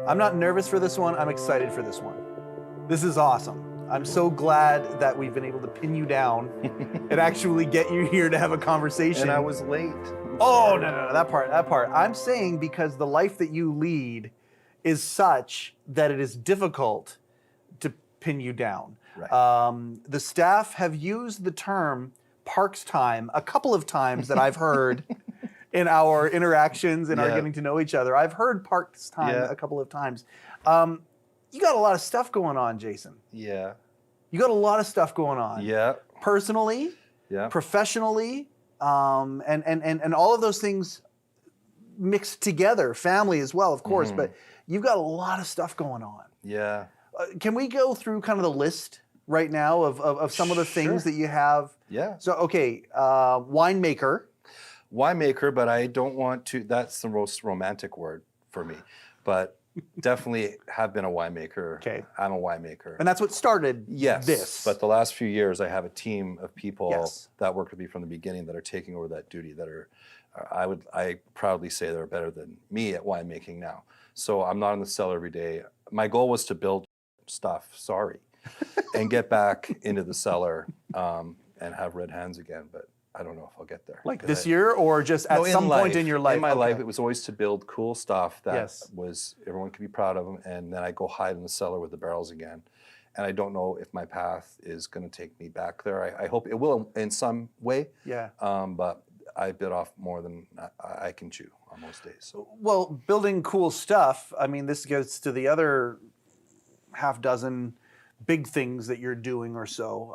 I'm not nervous for this one. I'm excited for this one. This is awesome. I'm so glad that we've been able to pin you down and actually get you here to have a conversation. And I was late. Oh, no, that part. I'm saying because the life that you lead is such that it is difficult to pin you down. Right. The staff have used the term parks time a couple of times that I've heard in our interactions and our getting to know each other. I've heard parks time a couple of times. You got a lot of stuff going on, Jason. Yeah. You got a lot of stuff going on. Yeah. Personally, professionally, and all of those things mixed together. Family as well, of course, but you've got a lot of stuff going on. Yeah. Can we go through kind of the list right now of some of the things that you have? Yeah. So, okay, winemaker. Winemaker, but I don't want to, that's the most romantic word for me. But definitely have been a winemaker. Okay. I'm a winemaker. And that's what started this. But the last few years, I have a team of people that worked with me from the beginning that are taking over that duty, that are, I proudly say they're better than me at winemaking now. So I'm not in the cellar every day. My goal was to build stuff, and get back into the cellar and have red hands again, but I don't know if I'll get there. Like this year, or just at some point in your life? In my life, it was always to build cool stuff that was everyone could be proud of them, and then I go hide in the cellar with the barrels again. And I don't know if my path is going to take me back there. I hope it will in some way. Yeah. But I bit off more than I can chew on most days. So. Well, building cool stuff. I mean, this goes to the other half dozen big things that you're doing or so.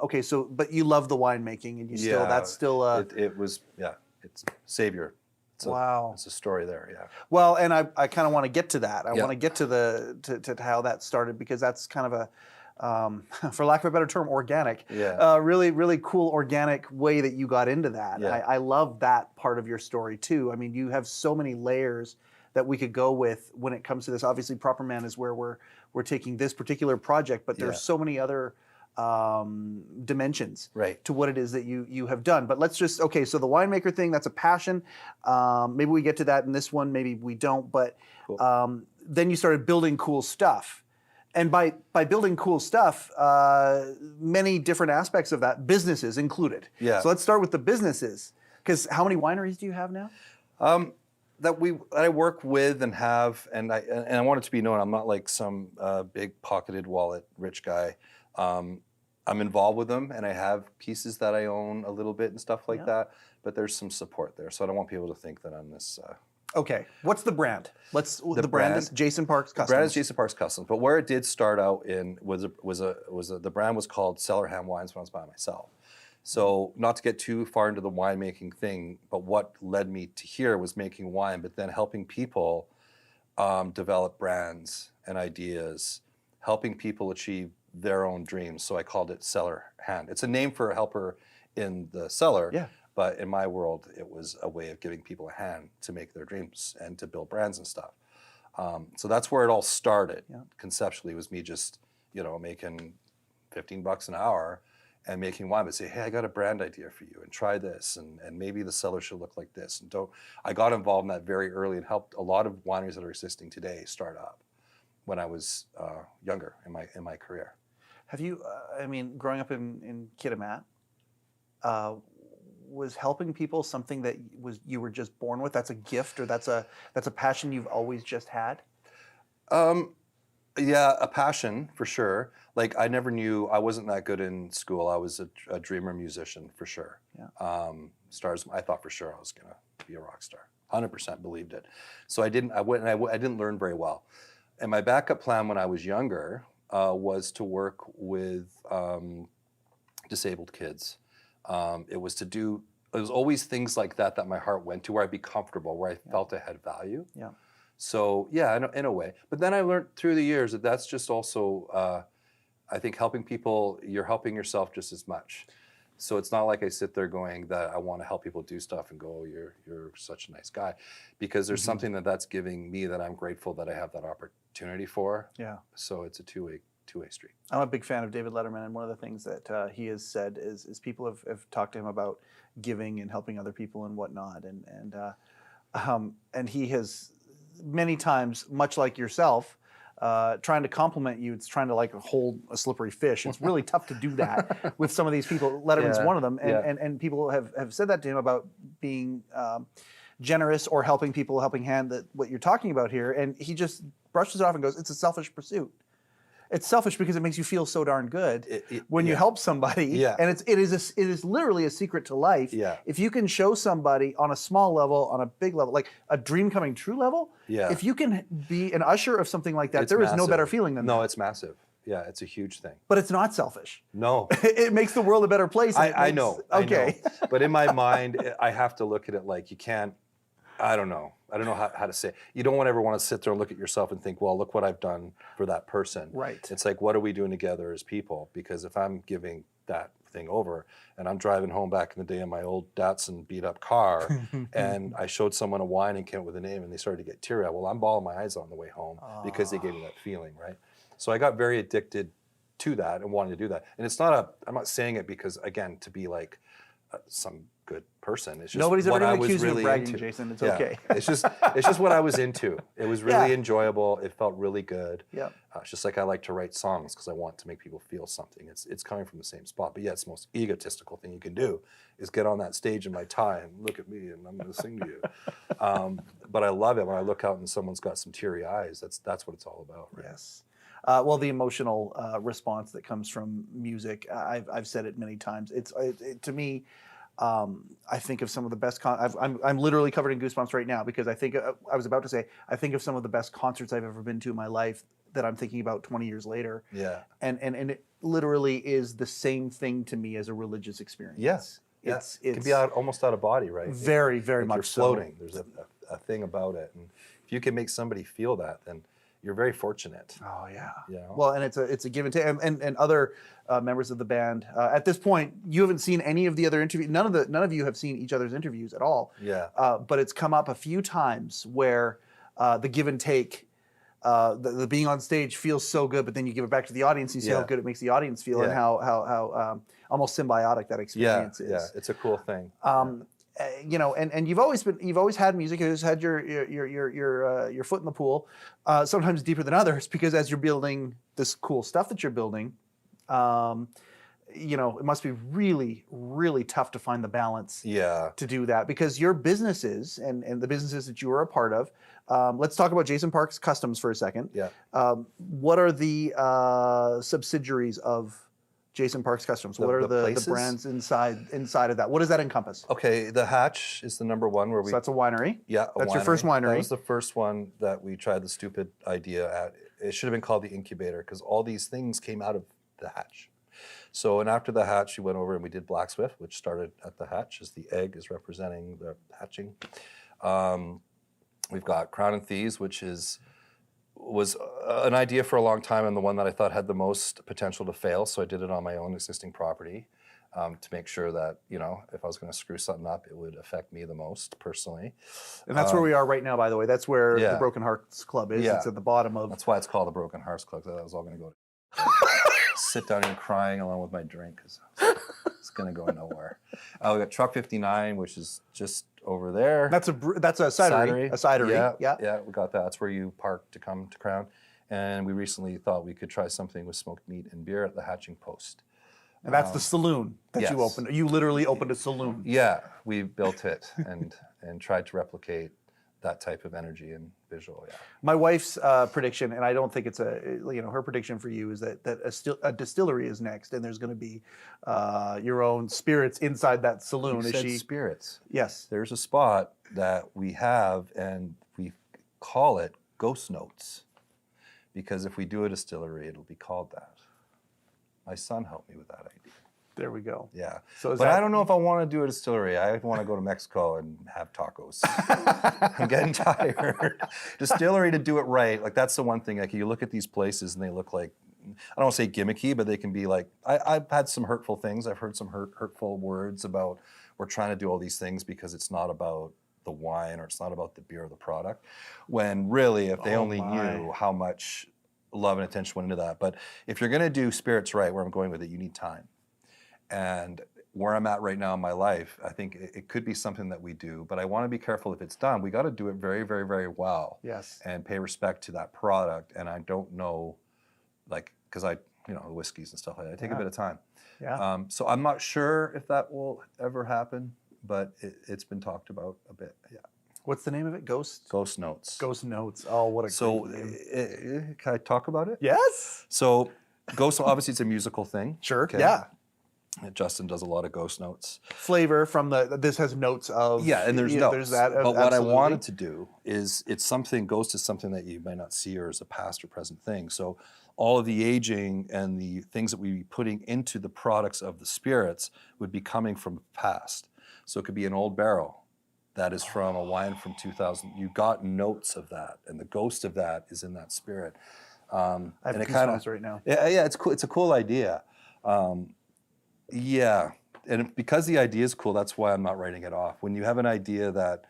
Okay, so but you love the winemaking, and you still that's still it was it's savior. Wow, it's a story there. Yeah. Well, and I kind of want to get to that. I want to get to to how that started, because that's kind of a for lack of a better term, organic. Yeah. Really cool organic way that you got into that. Yeah. I love that part of your story too. I mean, you have so many layers that we could go with when it comes to this. Obviously, Properman is where we're taking this particular project, but there's so many other dimensions to what it is that you have done. But let's just, okay, so the winemaker thing, that's a passion. Maybe we get to that in this one, maybe we don't, but then you started building cool stuff. And by building cool stuff, many different aspects of that, businesses included. Yeah. So let's start with the businesses, because how many wineries do you have now? That I work with and have, and I want it to be known, I'm not like some big pocketed wallet rich guy. I'm involved with them, and I have pieces that I own a little bit and stuff like that. But there's some support there, so I don't want people to think that I'm this. Okay, what's the brand? The brand is Jason Parks Customs. The brand is Jason Parks Customs, but where it did start out in the brand was called Cellar Hand Wines when I was by myself. So not to get too far into the winemaking thing, but what led me to here was making wine, but then helping people develop brands and ideas, helping people achieve their own dreams. So I called it Cellar Hand. It's a name for a helper in the cellar, but in my world, it was a way of giving people a hand to make their dreams and to build brands and stuff. So that's where it all started. Conceptually, it was me just, making $15 an hour and making wine, but say, hey, I got a brand idea for you, and try this, and maybe the cellar should look like this. And I got involved in that very early and helped a lot of wineries that are existing today start up when I was younger in my career. Have you, growing up in Kitimat, was helping people something that you were just born with? That's a gift, or that's a passion you've always just had? Yeah, a passion for sure. Like I never knew, I wasn't that good in school. I was a dreamer musician for sure. Yeah. Stars, I thought for sure I was gonna be a rock star. 100% believed it. So I didn't learn very well. And my backup plan when I was younger was to work with disabled kids. It was always things like that my heart went to, where I'd be comfortable, where I felt I had value. Yeah. So yeah, in a way. But then I learned through the years that that's just also, I think helping people, you're helping yourself just as much. So it's not like I sit there going that I want to help people do stuff and go, oh, you're such a nice guy. Because there's something that's giving me that I'm grateful that I have that opportunity for. Yeah. So it's a two-way street. I'm a big fan of David Letterman, and one of the things that he has said is people have talked to him about giving and helping other people and whatnot, and he has many times, much like yourself, trying to compliment you, it's trying to like hold a slippery fish. It's really tough to do that with some of these people. Letterman's one of them, and people have said that to him about being generous or helping people, helping hand, that what you're talking about here, and he just brushes it off and goes, "It's a selfish pursuit." It's selfish because it makes you feel so darn good when you help somebody, and it is literally a secret to life. If you can show somebody on a small level, on a big level, like a dream coming true level, if you can be an usher of something like that, there is no better feeling than that. No, it's massive. Yeah, it's a huge thing. But it's not selfish. No. It makes the world a better place. I know. Okay. I know. But in my mind, I have to look at it like you can't, I don't know how to say it. You don't ever want to sit there and look at yourself and think, well, look what I've done for that person. Right. It's like, what are we doing together as people? Because if I'm giving that thing over and I'm driving home back in the day in my old Datsun beat up car and I showed someone a wine and came up with a name and they started to get teary-eyed, well, I'm bawling my eyes out on the way home because they gave me that feeling, right? So I got very addicted to that and wanted to do that. And it's not I'm not saying it because, again, to be like some good person. It's just nobody's ever going to accuse you really of bragging, into. Jason. It's okay. It's just what I was into. It was really enjoyable. It felt really good. Yeah. It's just like I like to write songs because I want to make people feel something. It's coming from the same spot. But yeah, it's the most egotistical thing you can do is get on that stage in my tie and look at me and I'm going to sing to you. But I love it when I look out and someone's got some teary eyes. That's what it's all about. Right? Yes. Well, the emotional response that comes from music, I've said it many times. To me, I think of some of the best. I'm literally covered in goosebumps right now because I think I was about to say I think of some of the best concerts I've ever been to in my life that I'm thinking about 20 years later. Yeah. And it literally is the same thing to me as a religious experience. Yes. Yeah. It can be almost out of body, right? Very, very like much you're floating. So. There's a thing about it, and if you can make somebody feel that, then you're very fortunate. Oh yeah. You know? Well, and it's a give and take, and other members of the band. At this point, you haven't seen any of the other interviews. None of you have seen each other's interviews at all. Yeah. But it's come up a few times where the give and take, the being on stage feels so good, but then you give it back to the audience and you see how good it makes the audience feel and how almost symbiotic that experience is. Yeah, it's a cool thing. You know, and you've always had music. You've always had your foot in the pool, sometimes deeper than others, because as you're building this cool stuff that you're building, you know, it must be really, really tough to find the balance to do that, because your businesses and the businesses that you are a part of. Let's talk about Jason Parks Customs for a second. Yeah. What are the subsidiaries of Jason Parks Customs? What are the brands inside of that? What does that encompass? Okay, the Hatch is the number one where we. So that's a winery. Yeah, that's your first winery. That was the first one that we tried the stupid idea at. It should have been called the Incubator because all these things came out of the Hatch. So, and after the Hatch, we went over and we did Black Swift, which started at the Hatch, as the egg is representing the hatching. We've got Crown and Thieves, which was an idea for a long time and the one that I thought had the most potential to fail. So I did it on my own existing property to make sure that, you know, if I was going to screw something up, it would affect me the most personally. And that's where we are right now, by the way. That's where the Broken Hearts Club is. It's at the bottom of. That's why it's called the Broken Hearts Club. That was all going to go to sit down here crying along with my drink because it's going to go nowhere. We got Truck 59, which is just over there. That's a cidery. A cidery. Yeah, we got that. That's where you park to come to Crown. And we recently thought we could try something with smoked meat and beer at the Hatching Post. And that's the saloon that you opened. You literally opened a saloon. Yeah, we built it and tried to replicate that type of energy and visual. Yeah. My wife's prediction, and I don't think it's her prediction for you is that a distillery is next, and there's going to be your own spirits inside that saloon. You said spirits. Yes. There's a spot that we have, and we call it Ghost Notes, because if we do a distillery, it'll be called that. My son helped me with that idea. There we go. Yeah. So I don't know if I want to do a distillery. I want to go to Mexico and have tacos. I'm getting tired. Distillery, to do it right, like that's the one thing. Like you look at these places and they look like, I don't want to say gimmicky, but they can be like, I've had some hurtful things. I've heard some hurtful words about we're trying to do all these things because it's not about the wine or it's not about the beer or the product. When really, if they only knew how much love and attention went into that. But if you're going to do spirits right, where I'm going with it, you need time. And where I'm at right now in my life, I think it could be something that we do, but I want to be careful if it's done. We got to do it very, very, very well. Yes. And pay respect to that product. And I don't know, like, because whiskeys and stuff like that, I take a bit of time. Yeah. So I'm not sure if that will ever happen, but it's been talked about a bit. Yeah. What's the name of it? Ghost Notes. Ghost Notes. Oh, what a great name. Can I talk about it? Yes. So Ghost, obviously it's a musical thing. Sure. Okay? Yeah. Justin does a lot of Ghost Notes. Flavor from this has notes of. Yeah, and there's notes. There's that. But what I absolutely. wanted to do is Ghost is something that you might not see or is a past or present thing. So all of the aging and the things that we be putting into the products of the spirits would be coming from the past. So it could be an old barrel that is from a wine from 2000. You got notes of that, and the ghost of that is in that spirit. I have and it goosebumps right now. Yeah, it's cool. It's a cool idea. Yeah, and because the idea is cool, that's why I'm not writing it off. When you have an idea that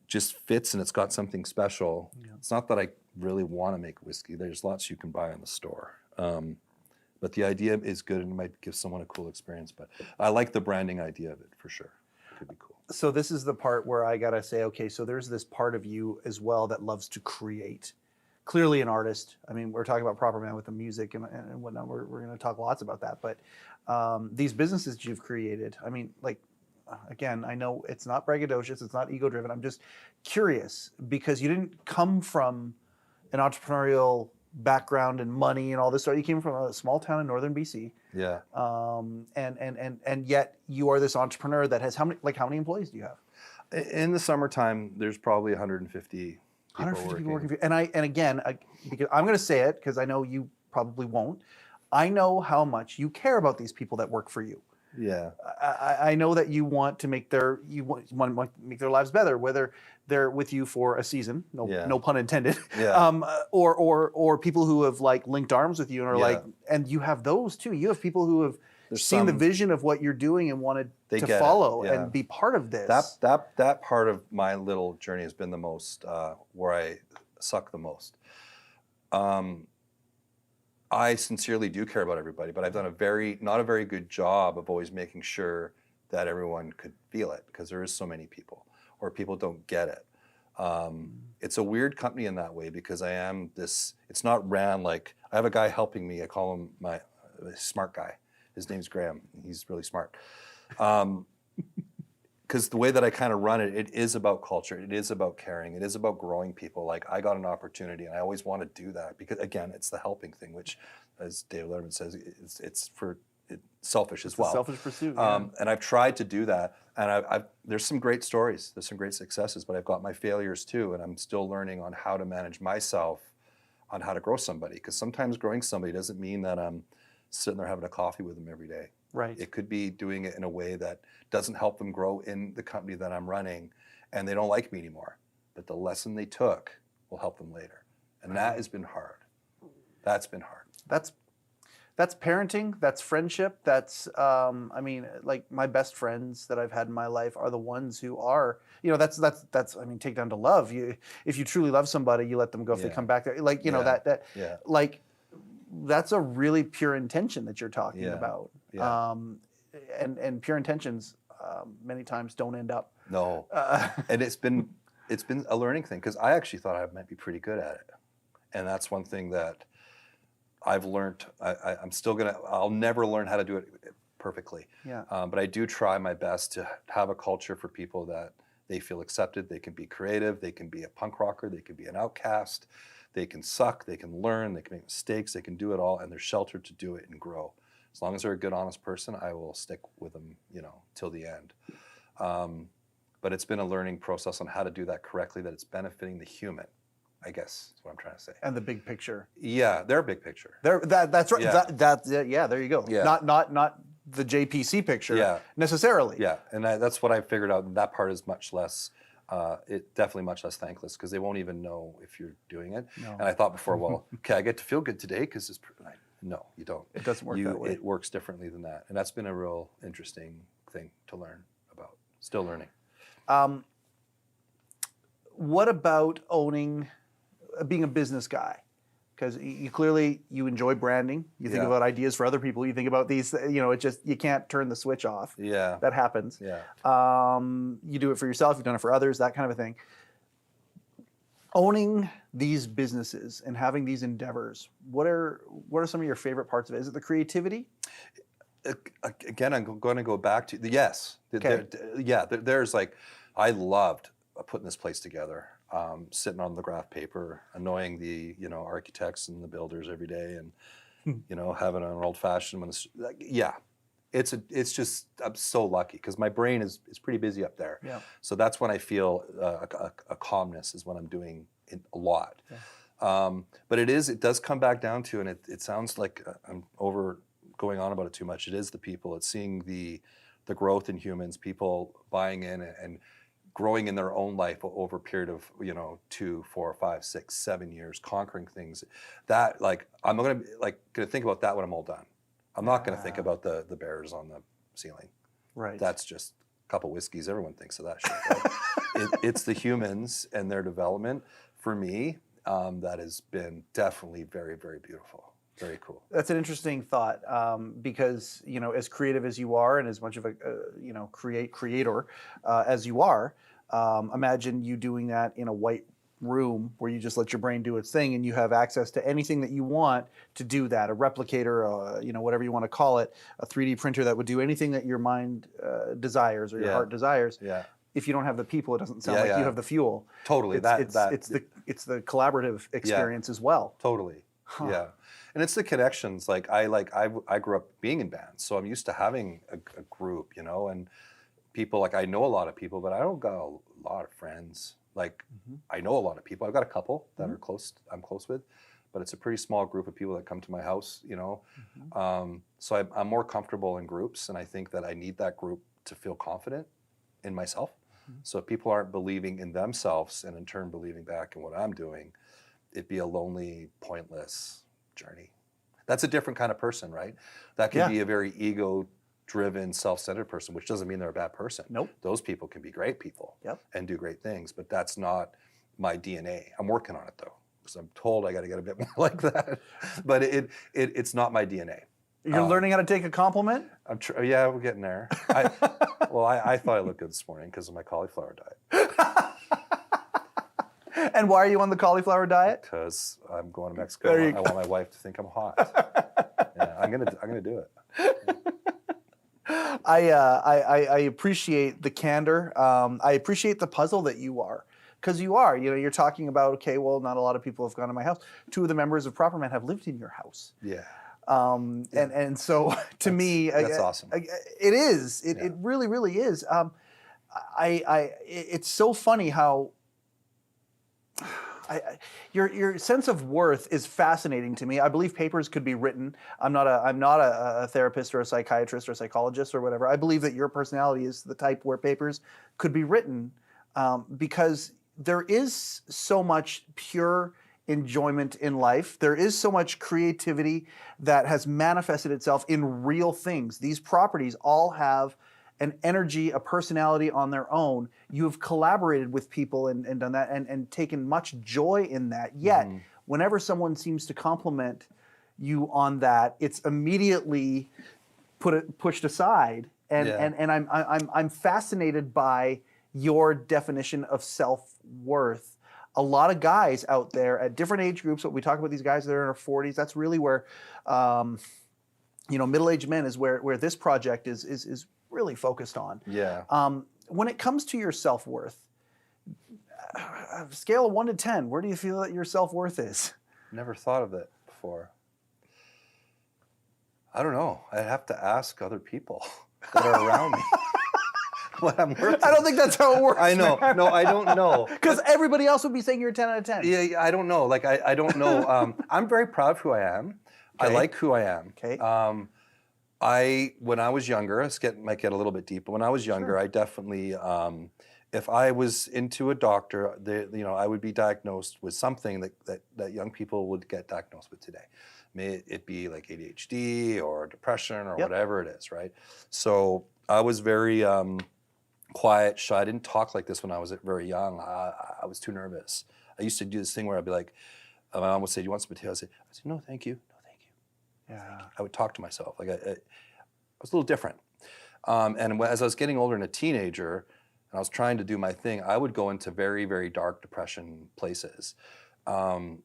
just fits and it's got something special, it's not that I really want to make whiskey. There's lots you can buy in the store. But the idea is good and it might give someone a cool experience. But I like the branding idea of it for sure. It could be cool. So this is the part where I gotta say, okay, so there's this part of you as well that loves to create. Clearly an artist. I mean, we're talking about Properman with the music and whatnot. We're going to talk lots about that. But these businesses you've created, I mean, like, again, I know it's not braggadocious, it's not ego-driven. I'm just curious because you didn't come from an entrepreneurial background and money and all this. You came from a small town in northern BC. Yeah. And yet you are this entrepreneur that has how many employees do you have? In the summertime, there's probably 150 people working for you. And again, because I'm going to say it because I know you probably won't. I know how much you care about these people that work for you. Yeah. I know that you want to make their make their lives better, whether they're with you for a season, no pun intended, or people who have like linked arms with you and are like, and you have those too. You have people who have seen the vision of what you're doing and wanted to follow and be part of this. That part of my little journey has been the most where I suck the most. I sincerely do care about everybody, but I've done not a very good job of always making sure that everyone could feel it because there is so many people or people don't get it. It's a weird company in that way because it's not ran like, I have a guy helping me. I call him my smart guy. His name's Graham. He's really smart. Because the way that I kind of run it, it is about culture. It is about caring. It is about growing people. Like I got an opportunity and I always want to do that because again, it's the helping thing, which as David Letterman says, it's selfish as well. Selfish pursuit. And I've tried to do that. And there's some great stories. There's some great successes, but I've got my failures too. And I'm still learning on how to manage myself on how to grow somebody. Because sometimes growing somebody doesn't mean that I'm sitting there having a coffee with them every day. Right. It could be doing it in a way that doesn't help them grow in the company that I'm running and they don't like me anymore. But the lesson they took will help them later. And that has been hard. That's been hard. That's parenting, that's friendship, that's, I mean, like my best friends that I've had in my life are the ones who are, that's, I mean, take down to love. If you truly love somebody, you let them go if they come back there. Like, like, that's a really pure intention that you're talking about. Yeah. And pure intentions many times don't end up. No. And it's been a learning thing because I actually thought I might be pretty good at it. And that's one thing that I've learned. I'll never learn how to do it perfectly. Yeah. But I do try my best to have a culture for people that they feel accepted. They can be creative. They can be a punk rocker. They can be an outcast. They can suck, they can learn, they can make mistakes, they can do it all, and they're sheltered to do it and grow. As long as they're a good, honest person, I will stick with them, till the end. But it's been a learning process on how to do that correctly, that it's benefiting the human, I guess is what I'm trying to say. And the big picture. Yeah, their big picture. That's right. Yeah. There you go. Yeah. Not the JPC picture necessarily. Yeah, and that's what I figured out. That part is much less. Definitely much less thankless because they won't even know if you're doing it. No. And I thought before, well, okay, I get to feel good today because it's. No, you don't. It doesn't work that way. It works differently than that, and that's been a real interesting thing to learn about. Still learning. What about being a business guy? Because you clearly you enjoy branding. You think Yeah. about ideas for other people. You think about these. It just you can't turn the switch off. Yeah. That happens. Yeah. You do it for yourself. You've done it for others. That kind of a thing. Owning these businesses and having these endeavors. What are some of your favorite parts of it? Is it the creativity? Again, I'm going to go back to the yes. Okay. There's like, I loved putting this place together, sitting on the graph paper, annoying the architects and the builders every day, and having an old fashioned when it's just I'm so lucky because my brain is pretty busy up there. Yeah. So that's when I feel a calmness is when I'm doing it a lot. Yeah. But it does come back down to, and it sounds like I'm over going on about it too much. It is the people. It's seeing the growth in humans, people buying in and growing in their own life over a period of 2, 4, 5, 6, 7 years, conquering things. That I'm gonna think about that when I'm all done. I'm not gonna think about the bears on the ceiling. Right. That's just a couple whiskeys. Everyone thinks of that shit. Right? It's the humans and their development. For me, that has been definitely very, very beautiful. Very cool. That's an interesting thought because as creative as you are and as much of a creator as you are, imagine you doing that in a white room where you just let your brain do its thing and you have access to anything that you want to do that. A replicator, whatever you want to call it, a 3D printer that would do anything that your mind desires or your heart desires. Yeah. If you don't have the people, it doesn't sound like you have the fuel. Totally. It's the collaborative experience as well. Totally. Huh. Yeah. And it's the connections. I grew up being in bands, so I'm used to having a group, and people. I know a lot of people, but I don't got a lot of friends. I know a lot of people. I've got a couple that are close. I'm close with, but it's a pretty small group of people that come to my house. So I'm more comfortable in groups, and I think that I need that group to feel confident in myself. So if people aren't believing in themselves, and in turn believing back in what I'm doing, it'd be a lonely, pointless journey. That's a different kind of person, right? That can be a very ego-driven, self-centered person, which doesn't mean they're a bad person. Nope. Those people can be great people and do great things, but that's not my DNA. I'm working on it though, because I'm told I got to get a bit more like that. But it's not my DNA. You're learning how to take a compliment? Yeah, we're getting there. I thought I looked good this morning because of my cauliflower diet. And why are you on the cauliflower diet? Because I'm going to Mexico. I want my wife to think I'm hot. Yeah, I'm gonna do it. I appreciate the candor. I appreciate the puzzle that you are, because you are. You're talking about, okay, well, not a lot of people have gone to my house. 2 of the members of Properman have lived in your house. Yeah. And so to me, that's awesome. It is. It really, really is. It's so funny how. Your sense of worth is fascinating to me. I believe papers could be written. I'm not a therapist or a psychiatrist or a psychologist or whatever. I believe that your personality is the type where papers could be written because there is so much pure enjoyment in life. There is so much creativity that has manifested itself in real things. These properties all have an energy, a personality on their own. You have collaborated with people and done that and taken much joy in that. Yet, whenever someone seems to compliment you on that, it's immediately pushed aside. And I'm fascinated by your definition of self-worth. A lot of guys out there at different age groups, we talk about these guys that are in their 40s, that's really where middle-aged men is where this project is really focused on. Yeah. When it comes to your self-worth, scale of 1 to 10, where do you feel that your self-worth is? Never thought of it before. I don't know. I'd have to ask other people that are around me what I'm worth. I don't think that's how it works. I know. No, I don't know. Because everybody else would be saying you're a 10 out of 10. Yeah, I don't know. I don't know. I'm very proud of who I am. Okay. I like who I am. Okay. When I was younger, might get a little bit deep, but when I was younger, I definitely, if I was into a doctor, I would be diagnosed with something that young people would get diagnosed with today. May it be like ADHD or depression or whatever it is, right? So I was very quiet, shy. I didn't talk like this when I was very young. I was too nervous. I used to do this thing where I'd be like, my mom would say, "Do you want some potatoes?" I said, "No, thank you. No, thank you." Yeah. I would talk to myself. Like I was a little different. And as I was getting older and a teenager, and I was trying to do my thing, I would go into very, very dark depression places. And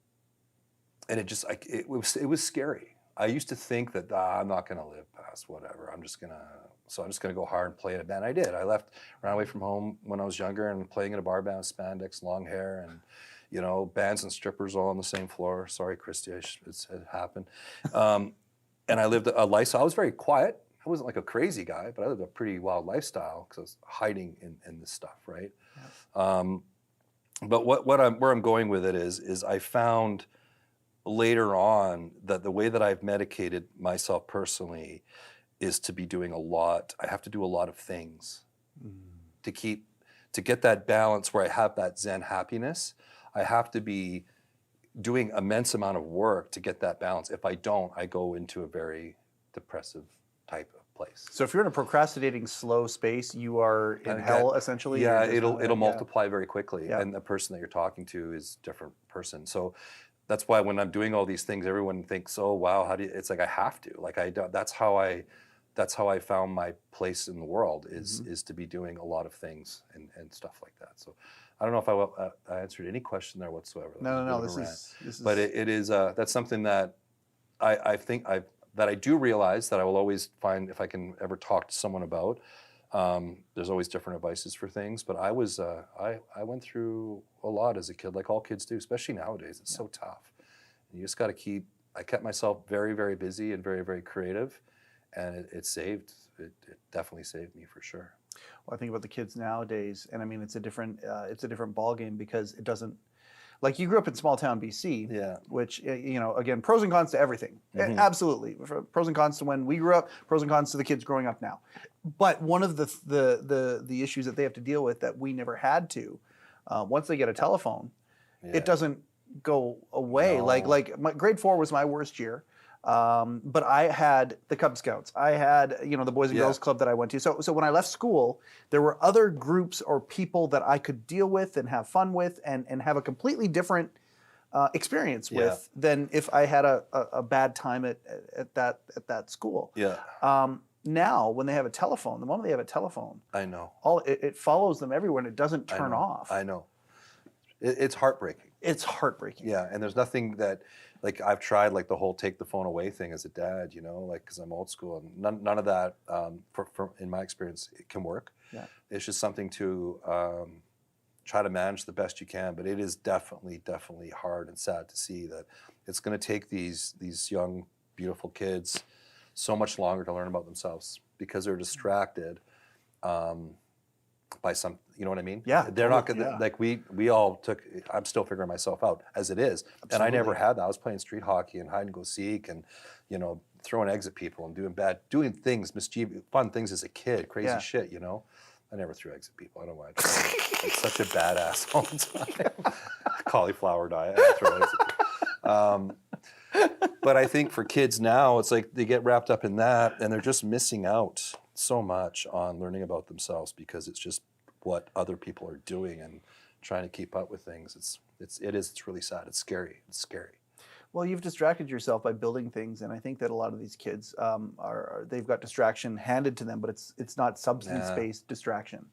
it was scary. I used to think that I'm not going to live past whatever. I'm just going to go hard and play in a band. I did. I ran away from home when I was younger and playing in a bar band with spandex, long hair, and bands and strippers all on the same floor. Sorry, Christy, it happened. And I lived a lifestyle. I was very quiet. I wasn't like a crazy guy, but I lived a pretty wild lifestyle because I was hiding in this stuff, right? Yeah. But where I'm going with it is I found later on that the way that I've medicated myself personally is to be doing a lot. I have to do a lot of things to get that balance where I have that Zen happiness. I have to be doing immense amount of work to get that balance. If I don't, I go into a very depressive type of place. So if you're in a procrastinating slow space, you are in hell essentially. Yeah, it'll multiply very quickly, Yeah. and the person that you're talking to is a different person. So that's why when I'm doing all these things, everyone thinks, "Oh wow, how do you?" It's like I have to. Like I don't. That's how I found my place in the world is to be doing a lot of things and stuff like that. So I don't know if I answered any question there whatsoever. No. This is. But it is that's something that I think that I do realize that I will always find if I can ever talk to someone about. There's always different advices for things, but I went through a lot as a kid, like all kids do, especially nowadays. It's so tough. And you just got to I kept myself very, very busy and very, very creative, and it definitely saved me for sure. Well, I think about the kids nowadays, and I mean it's a different ball game because it doesn't. Like you grew up in small town BC, Yeah. which again, pros and cons to everything. Absolutely, pros and cons to when we grew up, pros and cons to the kids growing up now. But one of the issues that they have to deal with that we never had to, once they get a telephone, it doesn't go away. No. Like my grade 4 was my worst year. But I had the Cub Scouts. I had, the Boys and Girls Club that I went to. So when I left school, there were other groups or people that I could deal with and have fun with and have a completely different experience with than if I had a bad time at that school. Yeah. Now, when they have a telephone, the moment they have a telephone, I know. It follows them everywhere and it doesn't turn off. I know. It's heartbreaking. It's heartbreaking. Yeah, and there's nothing that, like I've tried like the whole take the phone away thing as a dad, like because I'm old school, and none of that, in my experience, it can work. Yeah. It's just something to try to manage the best you can, but it is definitely hard and sad to see that it's going to take these young, beautiful kids so much longer to learn about themselves because they're distracted by some, you know what I mean? Yeah. They're not going to, like we all took, I'm still figuring myself out as it is. Absolutely. And I never had that. I was playing street hockey and hide and go seek and, throwing eggs at people and doing things, mischievous, fun things as a kid, crazy shit, I never threw eggs at people. I don't know why. I'm such a badass all the time. Cauliflower diet. I throw eggs at people. But I think for kids now, it's like they get wrapped up in that and they're just missing out so much on learning about themselves because it's just what other people are doing and trying to keep up with things. It's really sad. It's scary. Well, you've distracted yourself by building things, and I think that a lot of these kids they've got distraction handed to them, but it's not substance-based distraction,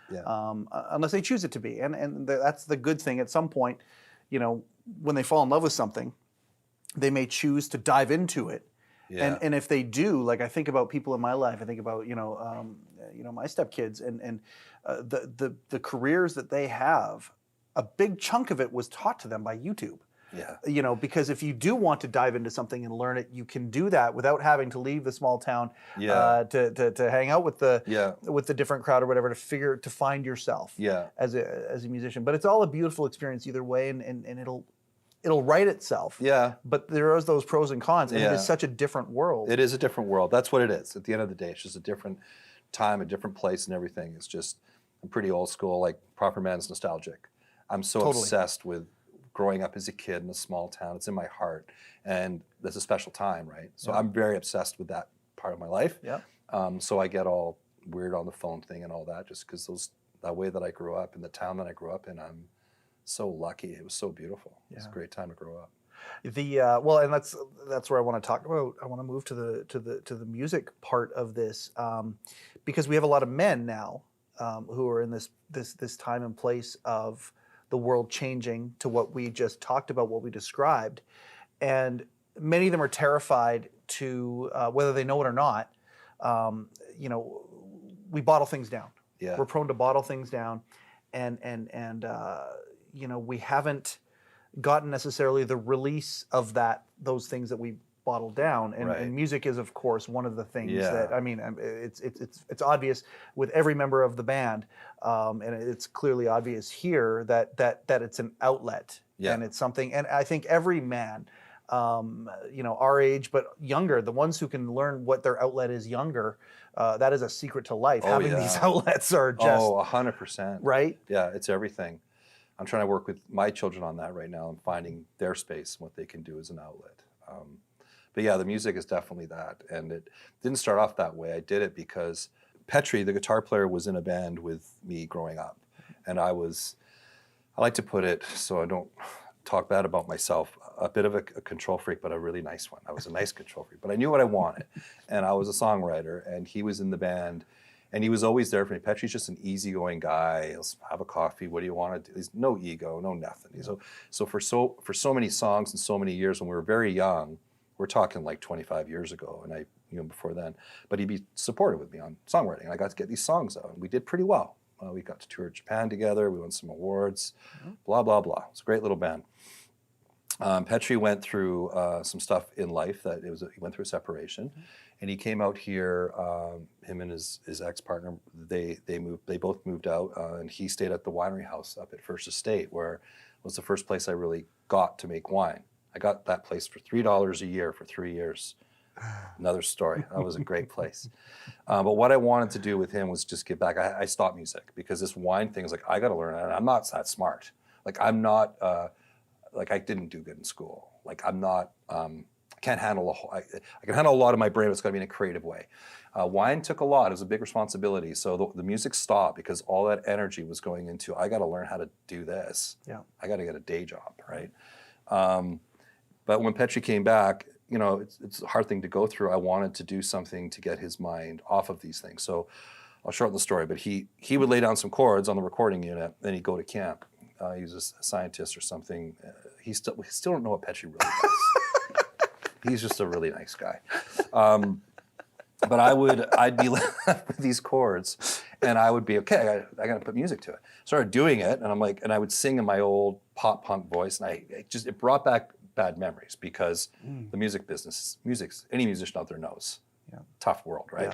unless they choose it to be. And that's the good thing. At some point, when they fall in love with something, they may choose to dive into it. Yeah. And if they do, like I think about people in my life, I think about my stepkids and the careers that they have. A big chunk of it was taught to them by YouTube. Yeah. Because if you do want to dive into something and learn it, you can do that without having to leave the small town to hang out with the different crowd or whatever to find yourself as a musician. But it's all a beautiful experience either way, and it'll write itself. Yeah. But there is those pros and cons, and it is such a different world. It is a different world. That's what it is. At the end of the day, it's just a different time, a different place, and everything. It's just I'm pretty old school. Like Properman's nostalgic. I'm so obsessed with growing up as a kid in a small town. It's in my heart, and there's a special time, right? So I'm very obsessed with that part of my life. Yeah. So I get all weird on the phone thing and all that, just because that way that I grew up in the town that I grew up in. I'm so lucky. It was so beautiful. It was a great time to grow up. Well, and that's where I want to talk about. I want to move to the music part of this, because we have a lot of men now who are in this time and place of the world changing to what we just talked about, what we described, and many of them are terrified to whether they know it or not. You know, we bottle things down. Yeah. We're prone to bottle things down, and you know, we haven't gotten necessarily the release of those things that we bottled down, and, Right. and music is of course one of the things Yeah. that, I mean, it's obvious with every member of the band, and it's clearly obvious here that it's an outlet, Yeah. and it's something, and I think every man, you know, our age but younger, the ones who can learn what their outlet is younger, that is a secret to life. Oh, Having yeah. these outlets are just 100%. right. Yeah, it's everything. I'm trying to work with my children on that right now and finding their space and what they can do as an outlet. But yeah, the music is definitely that. And it didn't start off that way. I did it because Petri, the guitar player, was in a band with me growing up. And I like to put it so I don't talk bad about myself, a bit of a control freak, but a really nice one. I was a nice control freak, but I knew what I wanted. And I was a songwriter, and he was in the band. And he was always there for me. Petri's just an easygoing guy. He'll have a coffee. What do you want to do? He's no ego, no nothing. So for so many songs and so many years when we were very young, we're talking like 25 years ago, and I knew him before then. But he'd be supportive with me on songwriting, and I got to get these songs out, and we did pretty well. We got to tour Japan together. We won some awards. Blah blah blah. It's a great little band. Petri went through some stuff in life he went through a separation. And he came out here. Him and his ex-partner, they both moved out, and he stayed at the winery house up at First Estate, where was the first place I really got to make wine. I got that place for $3 a year for 3 years. Another story. That was a great place. But what I wanted to do with him was just give back. I stopped music because this wine thing is like, I got to learn it. And I'm not that smart. Like I'm not. Like I didn't do good in school. Like I'm not. I can't handle I can handle a lot of my brain, but it's got to be in a creative way. Wine took a lot. It was a big responsibility. So the music stopped because all that energy was going into, I got to learn how to do this. Yeah. I got to get a day job, right? But when Petri came back, you know, it's a hard thing to go through. I wanted to do something to get his mind off of these things. So I'll shorten the story, but he would lay down some chords on the recording unit, then he'd go to camp. He was a scientist or something. We still don't know what Petri really does. He's just a really nice guy. But I'd be left with these chords, and I would be, okay, I got to put music to it. Started doing it, and I'm like, and I would sing in my old pop punk voice, and it brought back bad memories because the music business, any musician out there knows. Yeah. Tough world, right?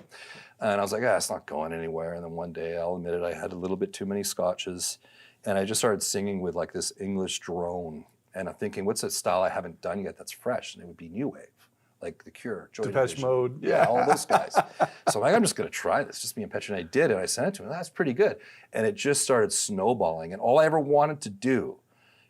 Yeah. And I was like, it's not going anywhere. And then one day, I'll admit it, I had a little bit too many scotches, and I just started singing with like this English drone. And I'm thinking, what's that style I haven't done yet that's fresh? And it would be new wave, like The Cure, Joy Depeche Division. Mode. Yeah, all those guys. So I'm like, I'm just going to try this. Just me and Petri, and I did, and I sent it to him. That's pretty good. And it just started snowballing. And all I ever wanted to do,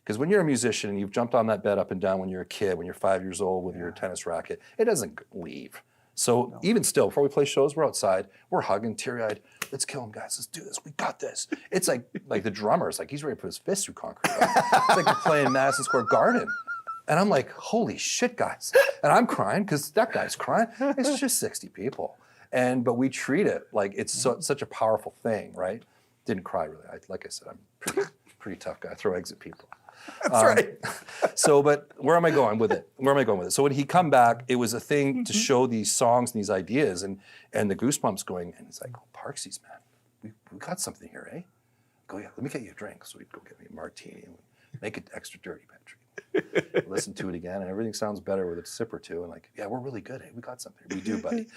because when you're a musician and you've jumped on that bed up and down when you're a kid, when you're 5 years old with your tennis racket, it doesn't leave. So even still, before we play shows, we're outside, we're hugging, teary-eyed. Let's kill him, guys. Let's do this. We got this. It's like the drummer is like, he's ready to put his fist through concrete. It's like you're playing Madison Square Garden. And I'm like, holy shit, guys. And I'm crying because that guy's crying. It's just 60 people. But we treat it like it's such a powerful thing, right? Didn't cry really. Like I said, I'm pretty tough guy. I throw eggs at people. That's right. But where am I going with it? So when he come back, it was a thing to show these songs and these ideas and the goosebumps going. And it's like, oh, Parksies, man, we got something here, eh? Go, yeah, let me get you a drink. So we'd go get me a martini and make it extra dirty, Patrick. Listen to it again, and everything sounds better with a sip or two. And like, yeah, we're really good, eh? We got something. We do, buddy.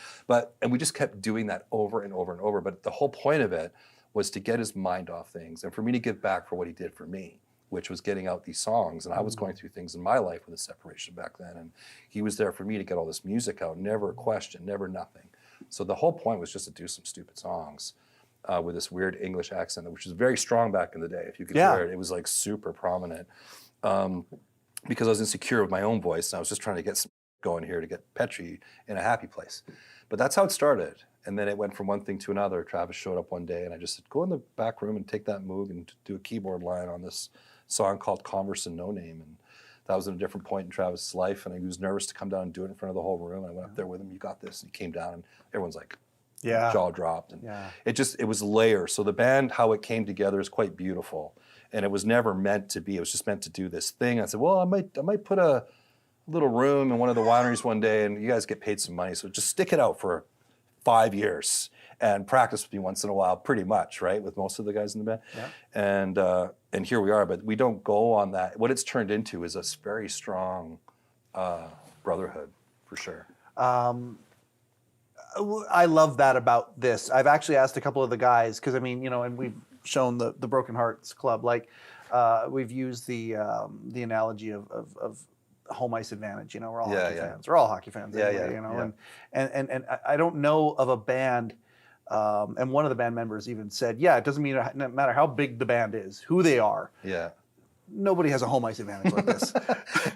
And we just kept doing that over and over and over. But the whole point of it was to get his mind off things and for me to give back for what he did for me, which was getting out these songs. And I was going through things in my life with a separation back then. And he was there for me to get all this music out, never a question, never nothing. So the whole point was just to do some stupid songs with this weird English accent, which was very strong back in the day. If you could hear it, it was like super prominent. Because I was insecure of my own voice. And I was just trying to get some going here to get Petri in a happy place. But that's how it started. And then it went from one thing to another. Travis showed up one day and I just said, go in the back room and take that Moog and do a keyboard line on this song called Converse and No Name. And that was at a different point in Travis's life, and he was nervous to come down and do it in front of the whole room. And I went up there with him. You got this. And he came down, and everyone's like, jaw dropped. And it was layers. So the band, how it came together is quite beautiful. And it was never meant to be. It was just meant to do this thing. I said, well, I might put a little room in one of the wineries one day, and you guys get paid some money. So just stick it out for 5 years and practice with me once in a while, pretty much, right? With most of the guys in the band. Yeah. And here we are, but we don't go on that. What it's turned into is a very strong brotherhood, for sure. I love that about this. I've actually asked a couple of the guys, because I mean, you know, and we've shown the Broken Hearts Club, like we've used the analogy of home ice advantage. You know, we're all hockey fans. We're all hockey fans. Anyway, you know, and I don't know of a band. And one of the band members even said, "Yeah, it doesn't matter how big the band is, who they are. Yeah, nobody has a home ice advantage like this.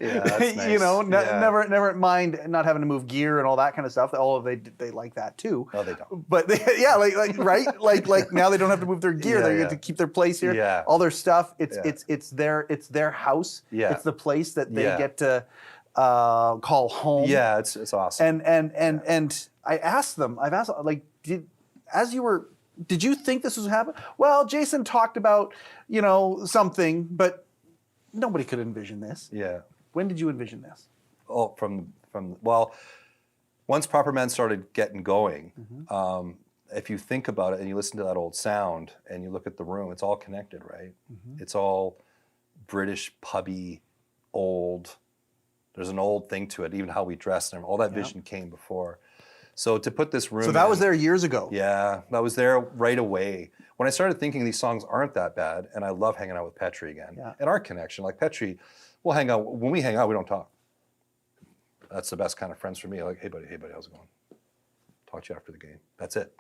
Yeah, that's nice. You know, never mind not having to move gear and all that kind of stuff. They like that too. No, they don't. But like now they don't have to move their gear. They get to keep their place here. Yeah. All their stuff. It's their house. Yeah. It's the place that they get to call home. Yeah, it's awesome. And I've asked like, did you think this was happening? Well, Jason talked about, you know, something, but nobody could envision this. Yeah. When did you envision this? Oh, well, once Properman started getting going, if you think about it and you listen to that old sound and you look at the room, it's all connected, right? It's all British, pubby, old. There's an old thing to it, even how we dress and all that vision came before. So to put this room So that was there years ago. Yeah, that was there right away. When I started thinking these songs aren't that bad, and I love hanging out with Petri again. Yeah. And our connection, like Petri, we'll hang out. When we hang out, we don't talk. That's the best kind of friends for me. Like, hey buddy, how's it going? Talk to you after the game. That's it.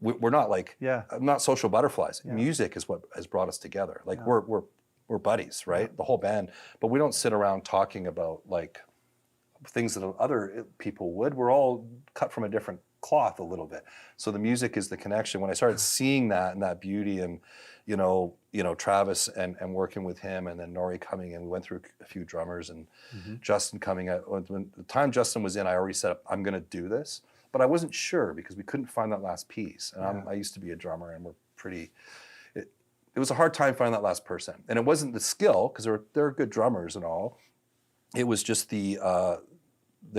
We're not like, I'm not social butterflies. Yeah. Music is what has brought us together. Like we're buddies, right? The whole band. But we don't sit around talking about like things that other people would. We're all cut from a different cloth a little bit. So the music is the connection. When I started seeing that and that beauty and, you know, Travis and working with him and then Nori coming in, we went through a few drummers and Justin coming out. When the time Justin was in, I already said, I'm going to do this, but I wasn't sure because we couldn't find that last piece. And I used to be a drummer and we're pretty, it was a hard time finding that last person. And it wasn't the skill because they're good drummers and all. It was just the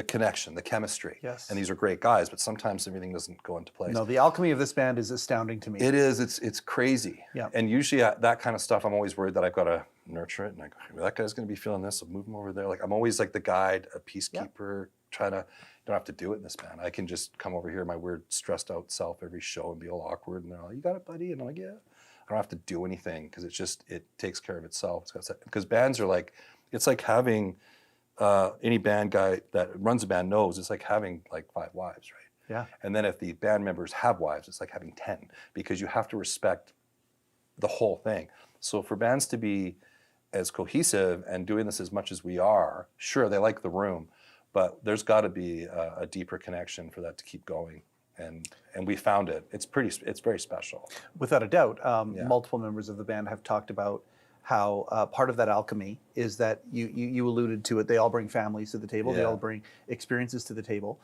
connection, the chemistry. Yes. And these are great guys, but sometimes everything doesn't go into place. No, the alchemy of this band is astounding to me. It is. It's crazy. Yeah. And usually that kind of stuff, I'm always worried that I've got to nurture it. And I go, that guy's going to be feeling this, so move him over there. Like I'm always like the guide, a peacekeeper, trying to, don't have to do it in this band. I can just come over here, my weird stressed out self every show and be all awkward. And they're like, you got it, buddy? And I'm like, yeah. I don't have to do anything because it takes care of itself. Because bands are like, it's like having, any band guy that runs a band knows it's like having like 5 wives, right? Yeah. And then if the band members have wives, it's like having 10 because you have to respect the whole thing. So for bands to be as cohesive and doing this as much as we are, sure, they like the room, but there's got to be a deeper connection for that to keep going. And we found it. It's very special. Without a doubt. Multiple members of the band have talked about how part of that alchemy is that you alluded to it. They all bring families to the table. They all bring experiences to the table.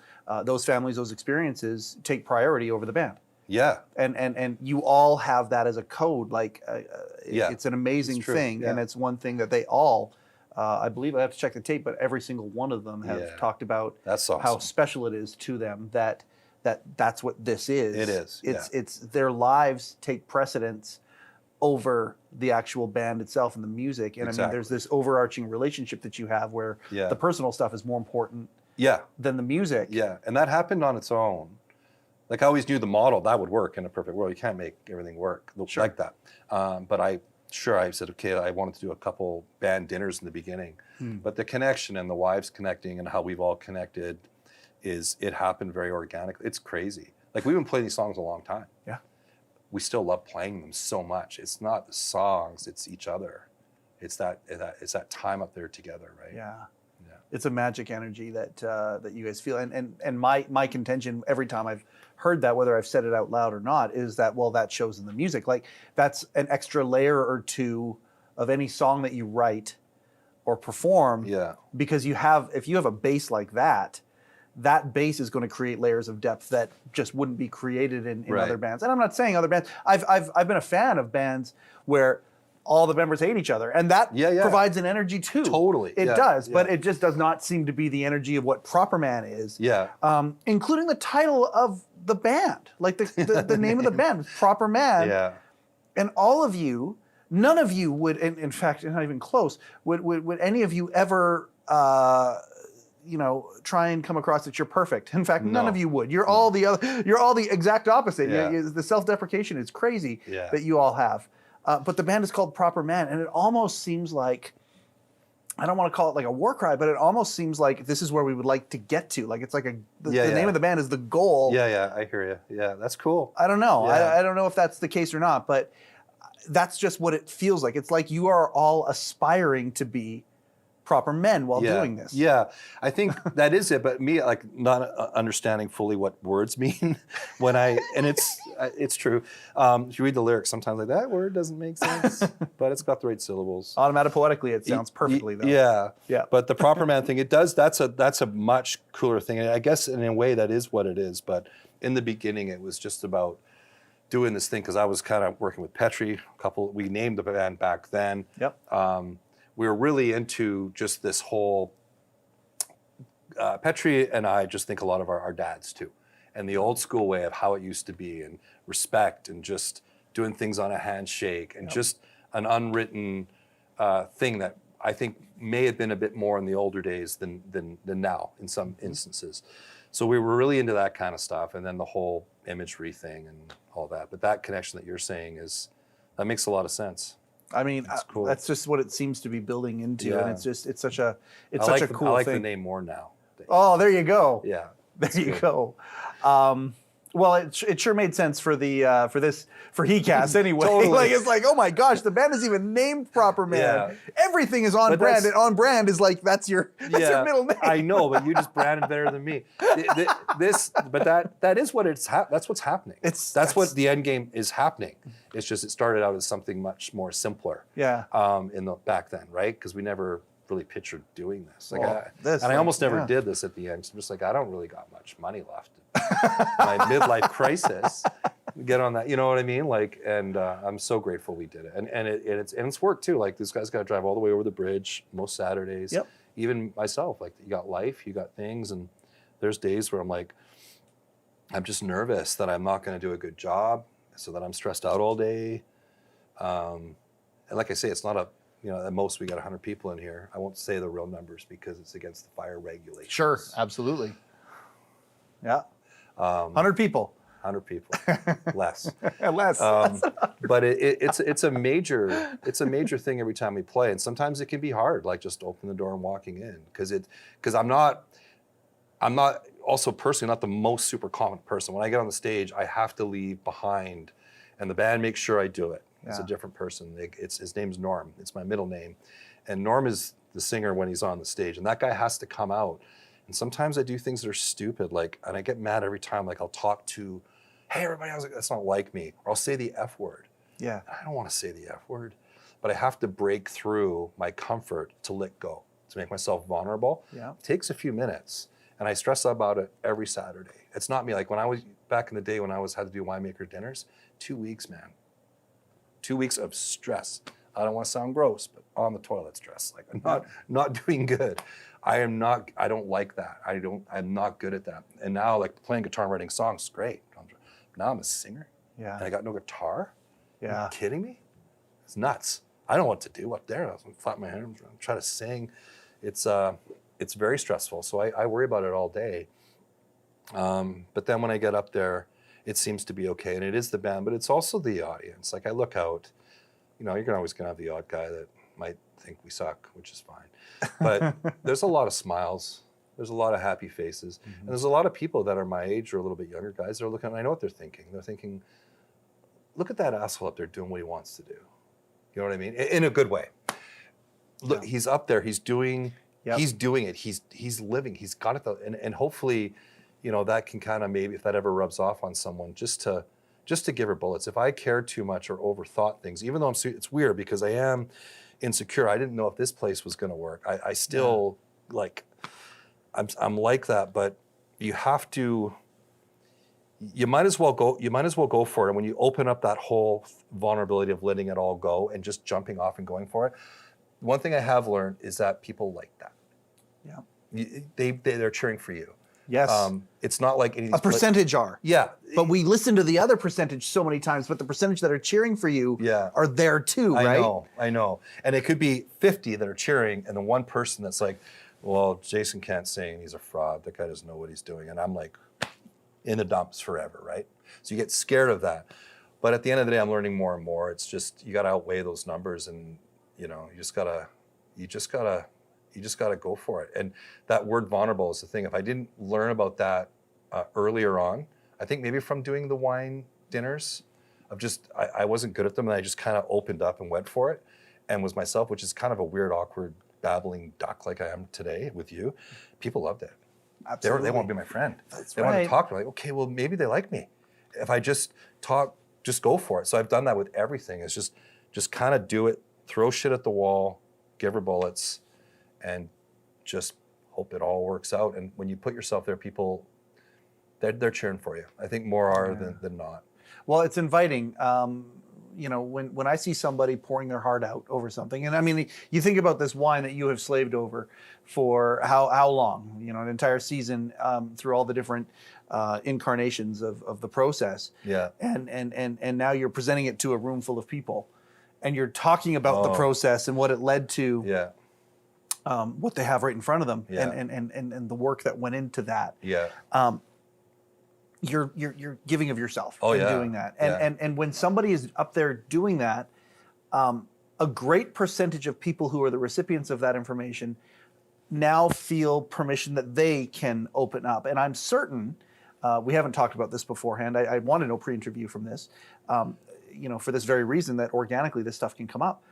Those families, those experiences take priority over the band. Yeah. And you all have that as a code. Like it's an amazing thing. And it's one thing that they all, I believe I have to check the tape, but every single one of them have talked about That's awesome. how special it is to them that's what this is. It is. It's their lives take precedence over the actual band itself and the music. And I mean, there's this overarching relationship that you have where the personal stuff is more important than the music. Yeah, and that happened on its own. Like I always knew the model, that would work in a perfect world. You can't make everything work like that. But I said, okay, I wanted to do a couple band dinners in the beginning. But the connection and the wives connecting and how we've all connected it happened very organically. It's crazy. Like we've been playing these songs a long time. Yeah. We still love playing them so much. It's not the songs, it's each other. It's that time up there together, right? Yeah. It's a magic energy that you guys feel. And my contention every time I've heard that, whether I've said it out loud or not, is that, well, that shows in the music. Like that's an extra layer or two of any song that you write or perform. Yeah. Because if you have a bass like that, that bass is going to create layers of depth that just wouldn't be created in Right. other bands. And I'm not saying other bands. I've been a fan of bands where all the members hate each other, and that provides an energy too. Totally. It does, but it just does not seem to be the energy of what Properman is. Yeah. Including the title of the band, like the name of the band, Properman. Yeah. And all of you, none of you would, in fact, not even close, would any of you ever, try and come across that you're perfect. In fact, none of you would. You're all the exact opposite. Yeah. The self-deprecation is crazy Yeah. that you all have. But the band is called Properman, and it almost seems like, I don't want to call it like a war cry, but it almost seems like this is where we would like to get to. Like it's like the name of the band is the goal. Yeah, I hear you. Yeah, that's cool. I don't know. Yeah. I don't know if that's the case or not, but that's just what it feels like. It's like you are all aspiring to be proper men while doing this. Yeah, I think that is it. But me, like, not understanding fully what words mean and it's true. If you read the lyrics, sometimes like that word doesn't make sense, but it's got the right syllables. Automatic-poetically, it sounds perfectly though. Yeah. But the proper man thing, it does. That's a much cooler thing. And I guess in a way that is what it is. But in the beginning, it was just about doing this thing because I was kind of working with Petri. We named the band back then. Yep. We were really into just this whole, Petri and I just think a lot of our dads too. And the old school way of how it used to be and respect and just doing things on a handshake and just an unwritten thing that I think may have been a bit more in the older days than now in some instances. So we were really into that kind of stuff, and then the whole imagery thing and all that. But that connection that you're saying that makes a lot of sense. I mean, That's cool. that's just what it seems to be building into, and it's such a cool thing. I like the name more now. Oh, there you go. Yeah. There you go. Well, it sure made sense for HeCast anyway. Totally. Like it's like, oh my gosh, the band is even named Proper Man. Yeah. Everything is on brand, and on brand is like that's your middle name. I know, but you just branded better than me. That is what that's what's happening. That's what the end game is happening. It's just it started out as something much more simpler. Yeah. Back then, right? Because we never really pictured doing this. I almost never did this at the end. So I'm just like, I don't really got much money left. My midlife crisis. Get on that, you know what I mean? Like, and I'm so grateful we did it, and it's work too. Like this guy's got to drive all the way over the bridge most Saturdays. Yep. Even myself, like you got life, you got things, and there's days where I'm like, I'm just nervous that I'm not going to do a good job, so that I'm stressed out all day. And like I say, it's not at most we got 100 people in here. I won't say the real numbers because it's against the fire regulations. Sure, absolutely. Yeah. 100 people. 100 people, less. Less. But it's a major thing every time we play, and sometimes it can be hard, like just open the door and walking in, because I'm not also personally not the most super confident person. When I get on the stage, I have to leave behind, and the band makes sure I do it. It's a different person. His name's Norm. It's my middle name, and Norm is the singer when he's on the stage, and that guy has to come out. And sometimes I do things that are stupid, and I get mad every time. Like I'll talk to, hey everybody, I was like, that's not like me, or I'll say the F word. Yeah. I don't want to say the F word, but I have to break through my comfort to let go, to make myself vulnerable. Yeah. It takes a few minutes, and I stress about it every Saturday. It's not me. Like when I was back in the day when I had to do winemaker dinners, 2 weeks, man. 2 weeks of stress. I don't want to sound gross, but on the toilet stress. Like I'm not doing good. I don't like that. I'm not good at that. And now like playing guitar and writing songs is great. Now I'm a singer. Yeah. And I got no guitar. Yeah. Are you kidding me? It's nuts. I don't know what to do up there. I'm flap my hands, I'm trying to sing. It's very stressful. So I worry about it all day. But then when I get up there, it seems to be okay. And it is the band, but it's also the audience. Like I look out, you're always gonna have the odd guy that might think we suck, which is fine. But there's a lot of smiles. There's a lot of happy faces. Mm-hmm. And there's a lot of people that are my age or a little bit younger guys that are looking, and I know what they're thinking. They're thinking, look at that asshole up there doing what he wants to do. You know what I mean? In a good way. Look, he's up there, he's doing it, he's living, he's got it, and hopefully, that can kind of maybe, if that ever rubs off on someone, just to give her bullets. If I cared too much or overthought things, even though it's weird because I am insecure. I didn't know if this place was going to work. I still like, I'm like that, but you have to, you might as well go for it. And when you open up that whole vulnerability of letting it all go and just jumping off and going for it, one thing I have learned is that people like that. Yeah. They're cheering for you. Yes. It's not like any of these A percentage are. Yeah. But we listen to the other percentage so many times, but the percentage that are cheering for you are there too, right? I know. And it could be 50 that are cheering and then one person that's like, well, Jason can't sing, he's a fraud, that guy doesn't know what he's doing. And I'm like in the dumps forever, right? So you get scared of that. But at the end of the day, I'm learning more and more. It's just, you gotta outweigh those numbers and you just gotta go for it. And that word vulnerable is the thing. If I didn't learn about that earlier on, I think maybe from doing the wine dinners, I wasn't good at them and I just kind of opened up and went for it and was myself, which is kind of a weird, awkward, babbling duck like I am today with you. People loved it. Absolutely. They want to be my friend. That's they want to talk to me. Like, okay, well, maybe they like me. If I just talk, just go for it. So I've done that with everything. It's just kind of do it, throw shit at the wall, give her bullets, and just hope it all works out. And when you put yourself there, people, they're cheering for you. I think more are than not. Well, it's inviting. When I see somebody pouring their heart out over something, and I mean, you think about this wine that you have slaved over for how long? An entire season through all the different incarnations of the process. Yeah. And now you're presenting it to a room full of people, and you're talking about the process and what it led to. Yeah. What they have right in front of them, Yeah. and the work that went into that. Yeah. You're giving of yourself in doing that. And when somebody is up there doing that, a great percentage of people who are the recipients of that information now feel permission that they can open up. And I'm certain, we haven't talked about this beforehand. I wanted no pre-interview from this, for this very reason that organically this stuff can come up.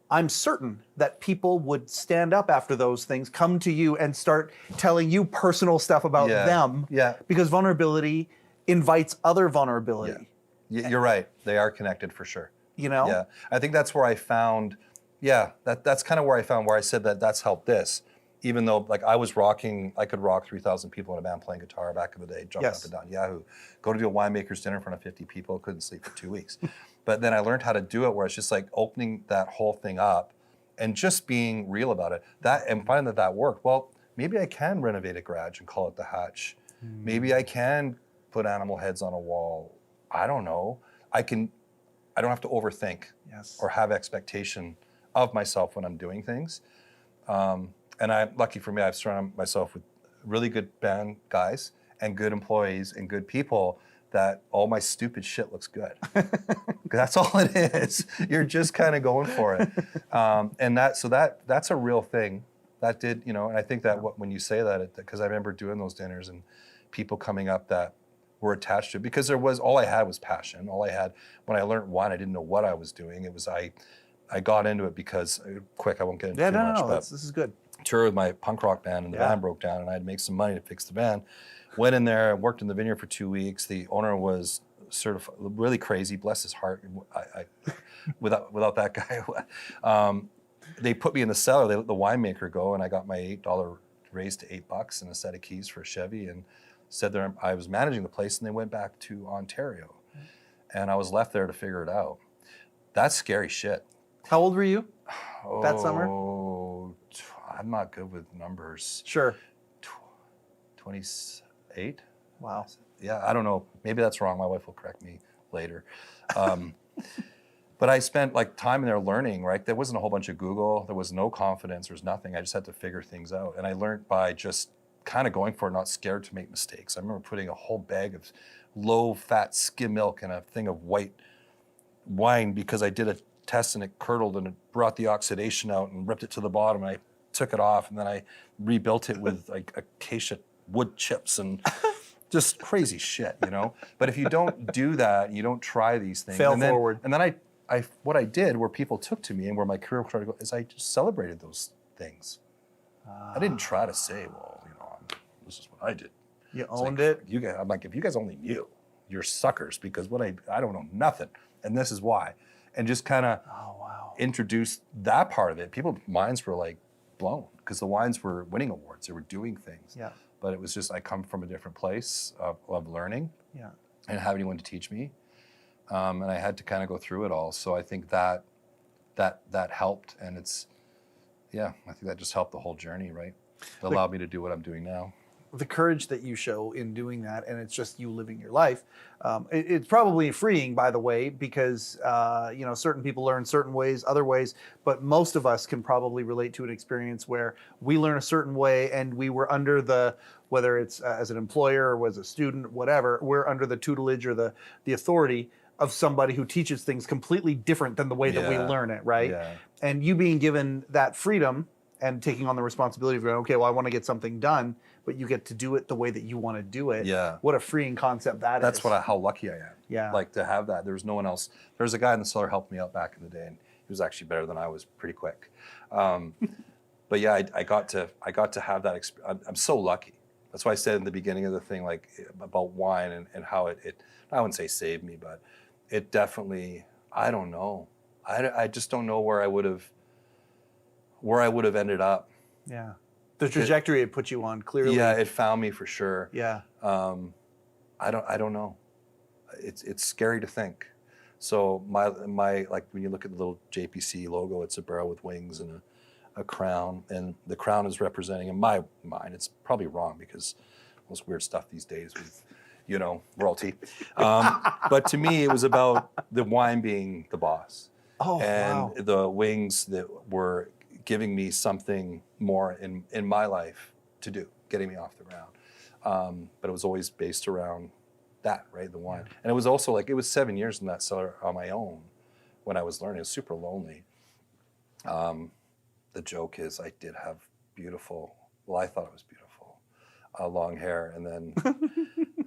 I'm certain that people would stand up after those things, come to you and start telling you personal stuff about them. Yeah. Because vulnerability invites other vulnerability. Yeah. You're right. They are connected for sure. Yeah. I think that's where I found, that's kind of where I found where I said that's helped this. Even though like I could rock 3,000 people in a band playing guitar back in the day, jumping up and down Yahoo. Go to do a winemaker's dinner in front of 50 people, couldn't sleep for 2 weeks. But then I learned how to do it where it's just like opening that whole thing up and just being real about it. And finding that worked. Well, maybe I can renovate a garage and call it the Hatch. Maybe I can put animal heads on a wall. I don't know. I don't have to overthink or have expectation of myself when I'm doing things. And lucky for me, I've surrounded myself with really good band guys and good employees and good people that all my stupid shit looks good. That's all it is. You're just kind of going for it. And that's a real thing. That did, and I think that when you say that, because I remember doing those dinners and people coming up that were attached to it, because all I had was passion. All I had, when I learned wine, I didn't know what I was doing. It was, I got into it because, I won't get into too much. No, this is good. Tour with my punk rock band and the van broke down and I had to make some money to fix the van. Went in there and worked in the vineyard for 2 weeks. The owner was certified, really crazy, bless his heart. Without that guy, they put me in the cellar. They let the winemaker go and I got my $8 raised to $8 and a set of keys for a Chevy and said that I was managing the place and they went back to Ontario. And I was left there to figure it out. That's scary shit. How old were you that summer? I'm not good with numbers. Sure. 28? Wow. Yeah, I don't know. Maybe that's wrong. My wife will correct me later. But I spent time in there learning, right? There wasn't a whole bunch of Google. There was no confidence. There was nothing. I just had to figure things out. And I learned by just kind of going for it, not scared to make mistakes. I remember putting a whole bag of low-fat skim milk in a thing of white wine because I did a test and it curdled and it brought the oxidation out and ripped it to the bottom. And I took it off and then I rebuilt it with acacia wood chips and just crazy shit, But if you don't do that, you don't try these things. Forward. And then what I did, where people took to me and where my career started to go, is I just celebrated those things. I didn't try to say, well, this is what I did. You owned it. You guys, I'm like, if you guys only knew, you're suckers because I don't know nothing, and this is why. and just kind of Oh, wow. introduced that part of it. People's minds were like blown because the wines were winning awards. They were doing things. Yeah. But it was just, I come from a different place of learning. Yeah. I didn't have anyone to teach me. And I had to kind of go through it all. So I think that helped. And I think that just helped the whole journey, right? It allowed me to do what I'm doing now. The courage that you show in doing that, and it's just you living your life. It's probably freeing, by the way, because certain people learn certain ways, other ways, but most of us can probably relate to an experience where we learn a certain way, and we were under whether it's as an employer or as a student, whatever, we're under the tutelage or the authority of somebody who teaches things completely different than the way that we learn it, right? Yeah. And you being given that freedom and taking on the responsibility of going, okay, well, I want to get something done, but you get to do it the way that you want to do it. Yeah. What a freeing concept that That's is. how lucky I am. Yeah. Like to have that. There was no one else. There was a guy in the cellar helped me out back in the day, and he was actually better than I was pretty quick. But yeah, I got to have that experience. I'm so lucky. That's why I said in the beginning of the thing, like about wine and how it I wouldn't say saved me, but it definitely, I don't know. I just don't know where I would have ended up. Yeah. The trajectory it put you on, clearly. Yeah, it found me for sure. Yeah. I don't know. It's scary to think. So my like when you look at the little JPC logo, it's a barrel with wings and a crown, and the crown is representing, in my mind, it's probably wrong because most weird stuff these days with, royalty. But to me, it was about the wine being the boss. Oh, and wow. the wings that were giving me something more in my life to do, getting me off the ground. But it was always based around that, right? The wine. And it was also like, it was 7 years in that cellar on my own when I was learning. It was super lonely. The joke is I did have I thought it was beautiful, long hair, and then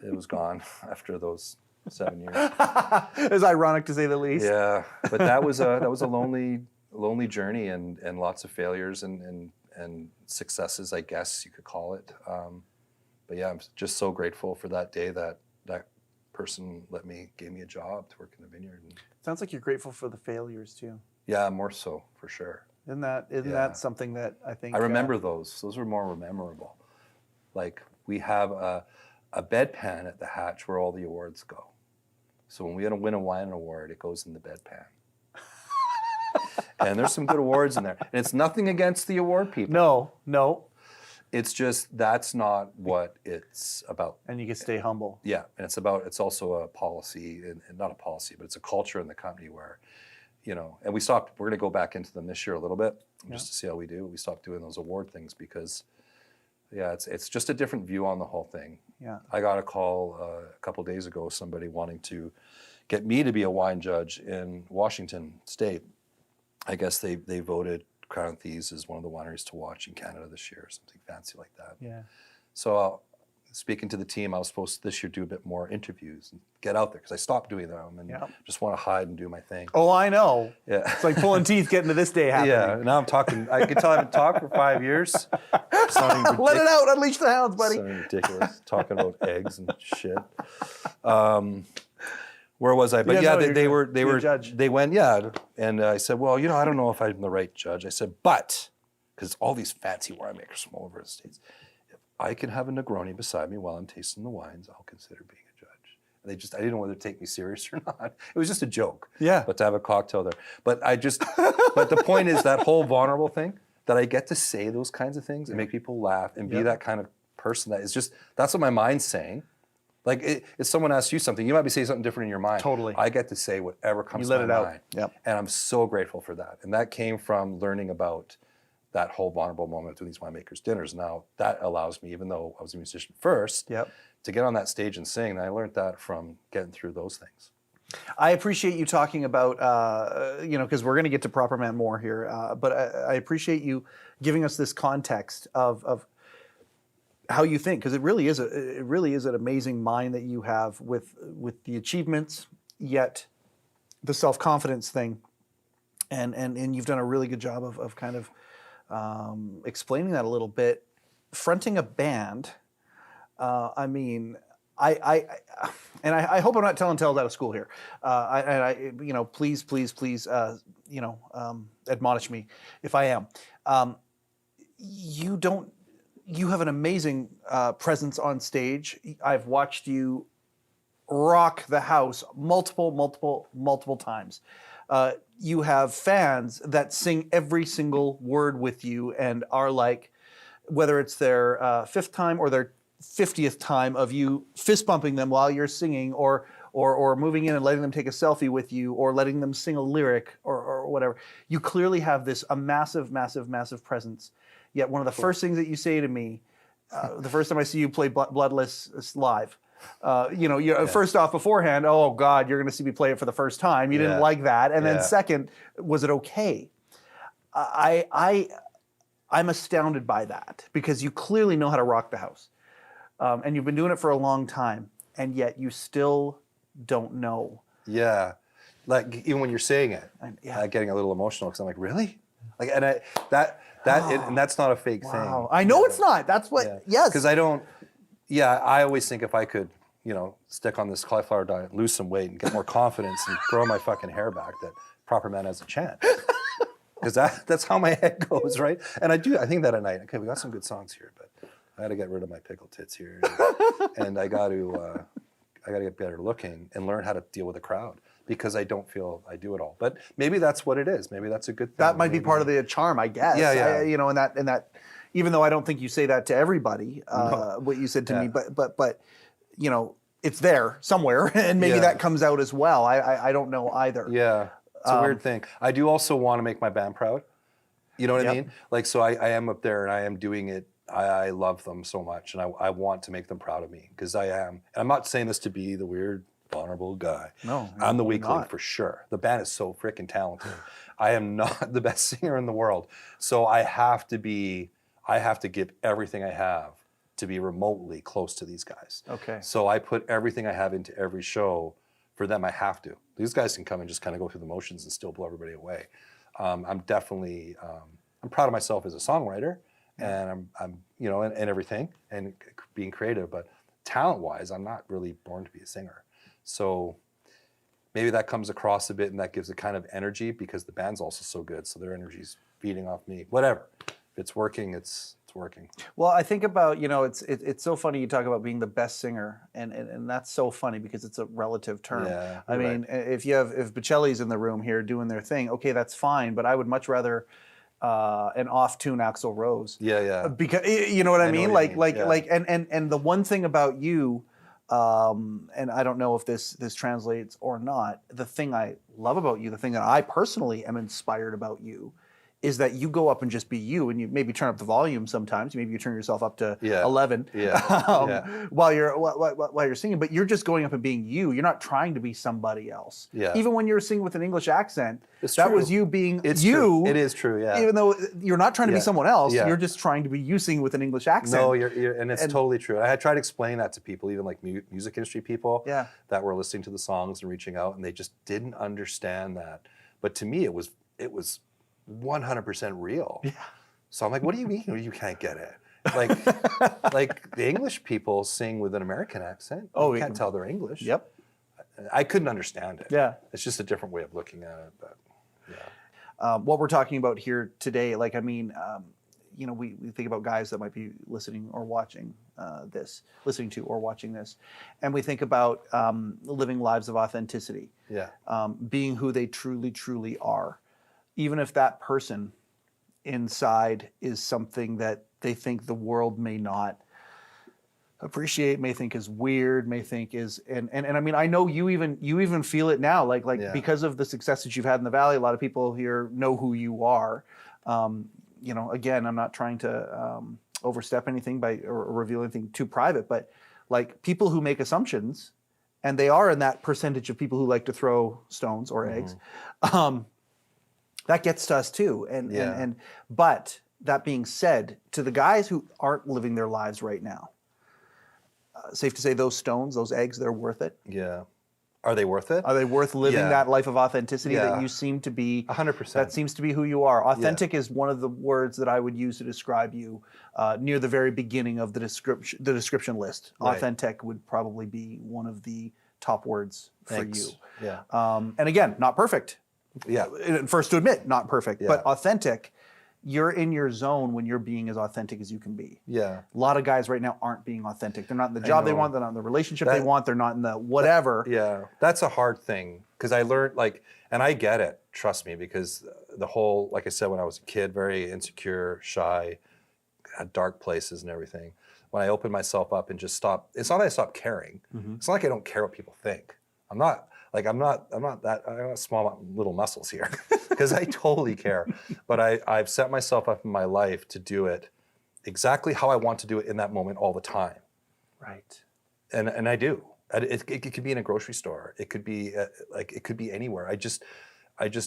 it was gone after those 7 years. It's ironic to say the least. Yeah, but that was a lonely journey and lots of failures and successes, I guess you could call it. But yeah, I'm just so grateful for that day that person gave me a job to work in the vineyard. And Sounds like you're grateful for the failures too. yeah, more so for sure. Isn't that something that I think I remember those. Those were more memorable. Like we have a bedpan at the hatch where all the awards go. So when we win a wine award, it goes in the bedpan. And there's some good awards in there. And it's nothing against the award people. No. It's just that's not what it's about. And you can stay humble. Yeah, and it's also a policy, and not a policy, but it's a culture in the company where, and we're going to go back into them this year a little bit just to see how we do. We stopped doing those award things because, it's just a different view on the whole thing. Yeah. I got a call a couple days ago, somebody wanting to get me to be a wine judge in Washington State. I guess they voted Crown Thieves as one of the wineries to watch in Canada this year, or something fancy like that. Yeah. So speaking to the team, I was supposed to this year do a bit more interviews and get out there because I stopped doing them and just want to hide and do my thing. Oh, I know. Yeah. It's like pulling teeth getting to this day happening. Yeah, now I'm talking. I can tell I haven't talked for 5 years. Let it out, unleash the hounds, buddy. Something ridiculous. Talking about eggs and shit. Where was I? But they went, and I said, well, I don't know if I'm the right judge. I said, but, because all these fancy winemakers from all over the States, if I can have a Negroni beside me while I'm tasting the wines, I'll consider being a judge. And I didn't know whether to take me serious or not. It was just a joke. Yeah. But to have a cocktail there. But but the point is that whole vulnerable thing, that I get to say those kinds of things and make people laugh and be that kind of person that is just, that's what my mind's saying. Like if someone asks you something, you might be saying something different in your mind. Totally. I get to say whatever comes to my mind. Out. Yep. And I'm so grateful for that. And that came from learning about that whole vulnerable moment doing these winemakers dinners. Now that allows me, even though I was a musician first, to get on that stage and sing. And I learned that from getting through those things. I appreciate you talking about, because we're going to get to Properman more here, but I appreciate you giving us this context of how you think, because it really is an amazing mind that you have with the achievements, yet the self-confidence thing, and you've done a really good job of kind of explaining that a little bit. Fronting a band, I hope I'm not telling tales out of school here. Please, admonish me if I am. You have an amazing presence on stage. I've watched you rock the house multiple times. You have fans that sing every single word with you and are like, whether it's their fifth time or their 50th time of you fist bumping them while you're singing, or moving in and letting them take a selfie with you, or letting them sing a lyric, or whatever. You clearly have a massive presence. Yet one of the first things that you say to me, the first time I see you play Bloodless live, first off beforehand, oh God, you're going to see me play it for the first time. You didn't like that. And then second, was it okay? I'm astounded by that, because you clearly know how to rock the house. And you've been doing it for a long time, and yet you still don't know. Yeah. Like, even when you're saying it, getting a little emotional, because I'm like, really? Like, and that's not a fake thing. I know it's not. That's what, yes. Because I always think if I could, stick on this cauliflower diet, lose some weight, and get more confidence, and grow my fucking hair back, that Properman has a chance. Because that's how my head goes, right? And I think that at night. Okay, we got some good songs here, but I got to get rid of my pickle tits here, and I got to get better looking and learn how to deal with a crowd, because I don't feel I do it all. But maybe that's what it is. Maybe that's a good thing. That might be part of the charm, I guess. Yeah. And that, even though I don't think you say that to everybody, what you said to me, but it's there somewhere, and maybe that comes out as well. I don't know either. Yeah, it's a weird thing. I do also want to make my band proud. You know what I mean? Like, so I am up there and I am doing it. I love them so much, and I want to make them proud of me, because I am. And I'm not saying this to be the weird, vulnerable guy. No, I'm the weakling for sure. The band is so freaking talented. I am not the best singer in the world, so I have to give everything I have to be remotely close to these guys. Okay. So I put everything I have into every show. For them, I have to. These guys can come and just kind of go through the motions and still blow everybody away. I'm definitely, I'm proud of myself as a songwriter, and I'm and everything, and being creative, but talent-wise, I'm not really born to be a singer. So maybe that comes across a bit, and that gives a kind of energy, because the band's also so good, so their energy's feeding off me. Whatever. If it's working, it's working. Well, I think about, it's so funny you talk about being the best singer, and that's so funny, because it's a relative term. Yeah, I mean, if Bocelli's in the room here doing their thing, okay, that's fine, but I would much rather an off-tune Axl Rose. Yeah. Because you know what I mean? And the one thing about you, and I don't know if this translates or not, the thing I love about you, the thing that I personally am inspired about you, is that you go up and just be you, and you maybe turn up the volume sometimes. Maybe you turn yourself up to 11 while you're singing, but you're just going up and being you. You're not trying to be somebody else. Yeah. Even when you're singing with an English accent, it's that true. was you being it's you. True. It is true, yeah. Even though you're not trying to be someone else, Yeah. you're just trying to be you singing with an English accent. No, and it's totally true. I had tried to explain that to people, even like music industry people that were listening to the songs and reaching out, and they just didn't understand that. But to me, it was 100% real. Yeah. So I'm like, what do you mean you can't get it? Like the English people sing with an American accent. You can't tell they're English. Yep. I couldn't understand it. Yeah. It's just a different way of looking at it. But what we're talking about here today, we think about guys that might be listening or watching listening to or watching this, and we think about living lives of authenticity. Yeah. Being who they truly are. Even if that person inside is something that they think the world may not appreciate, may think is weird, may think is, and I mean, I know you even feel it now, because of the success that you've had in the Valley, a lot of people here know who you are. Again, I'm not trying to overstep anything or reveal anything too private, but like people who make assumptions, and they are in that percentage of people who like to throw stones or eggs, that gets to us too. But that being said, to the guys who aren't living their lives right now, safe to say those stones, those eggs, they're worth it. Yeah. Are they worth it? Are they worth living Yeah. that life of authenticity that Yeah. you seem to be? 100%. That seems to be who you are. Authentic is one of the words that I would use to describe you near the very beginning of the description list. Right. Authentic would probably be one of the top words for Thanks. you. Yeah. And again, not perfect. Yeah. First to admit, not perfect, Yeah. but authentic. You're in your zone when you're being as authentic as you can be. Yeah. A lot of guys right now aren't being authentic. They're not in the job they know. want. They're not in the relationship they want. They're not in the whatever. Yeah, that's a hard thing because I learned and I get it, trust me, because the whole, like I said, when I was a kid, very insecure, shy, had dark places and everything. When I opened myself up and just stopped, it's not that I stopped caring. It's not like I don't care what people think. I'm not small little muscles here because I totally care. But I've set myself up in my life to do it exactly how I want to do it in that moment all the time. Right. And I do. It could be in a grocery store. It could be it could be anywhere. I just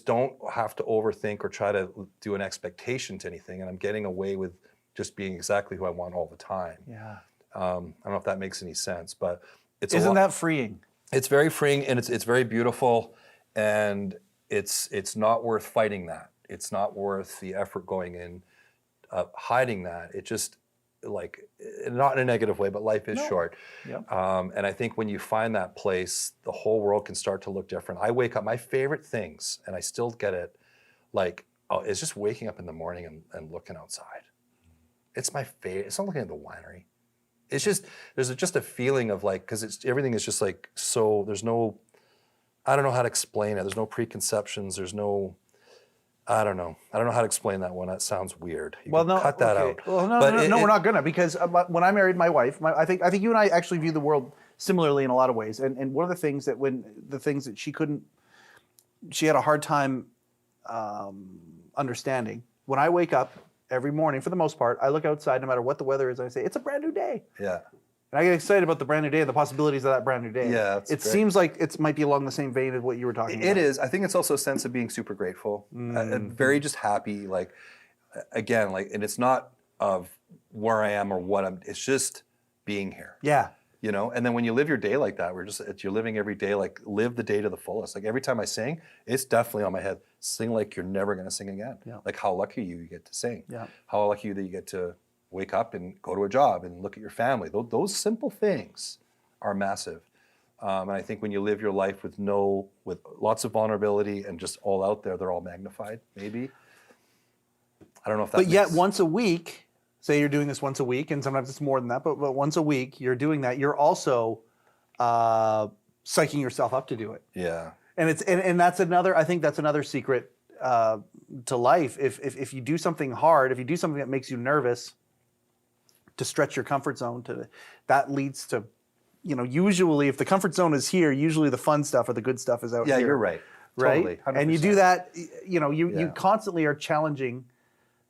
don't have to overthink or try to do an expectation to anything. And I'm getting away with just being exactly who I want all the time. Yeah. I don't know if that makes any sense, but Isn't that freeing? It's very freeing and it's very beautiful, and it's not worth fighting that. It's not worth the effort going in hiding that. It just not in a negative way, but life is short. Yep. And I think when you find that place, the whole world can start to look different. I wake up, my favorite things, and I still get it, it's just waking up in the morning and looking outside. It's my favorite. It's not looking at the winery. It's just, there's just a feeling of because everything is just so, there's no, I don't know how to explain it. There's no preconceptions. There's no, I don't know how to explain that one. That sounds weird. Cut that out. Well, no, we're not gonna, because when I married my wife, I think you and I actually view the world similarly in a lot of ways. And one of the things that she had a hard time understanding. When I wake up every morning, for the most part, I look outside, no matter what the weather is, and I say, it's a brand new day. Yeah. And I get excited about the brand new day and the possibilities of that brand new day. Yeah, it great. seems like it might be along the same vein as what you were talking about. It is. I think it's also a sense of being super grateful, very just happy. And it's not of where I am or what I'm. It's just being here. Yeah. And then when you live your day like that, you're living every day, live the day to the fullest. Every time I sing, it's definitely on my head. Sing like you're never going to sing again. Yeah. How lucky you get to sing. Yeah. How lucky you that you get to wake up and go to a job and look at your family. Those simple things are massive. And I think when you live your life with lots of vulnerability and just all out there, they're all magnified, maybe. I don't know if that But yet once a week, say you're doing this once a week, and sometimes it's more than that, but once a week you're doing that, you're also psyching yourself up to do it. Yeah. And that's another secret to life. If you do something hard, if you do something that makes you nervous, to stretch your comfort zone, that leads to, usually if the comfort zone is here, usually the fun stuff or the good stuff is out here. Yeah, you're right. Right? Totally, 100%. And you do that, you constantly are challenging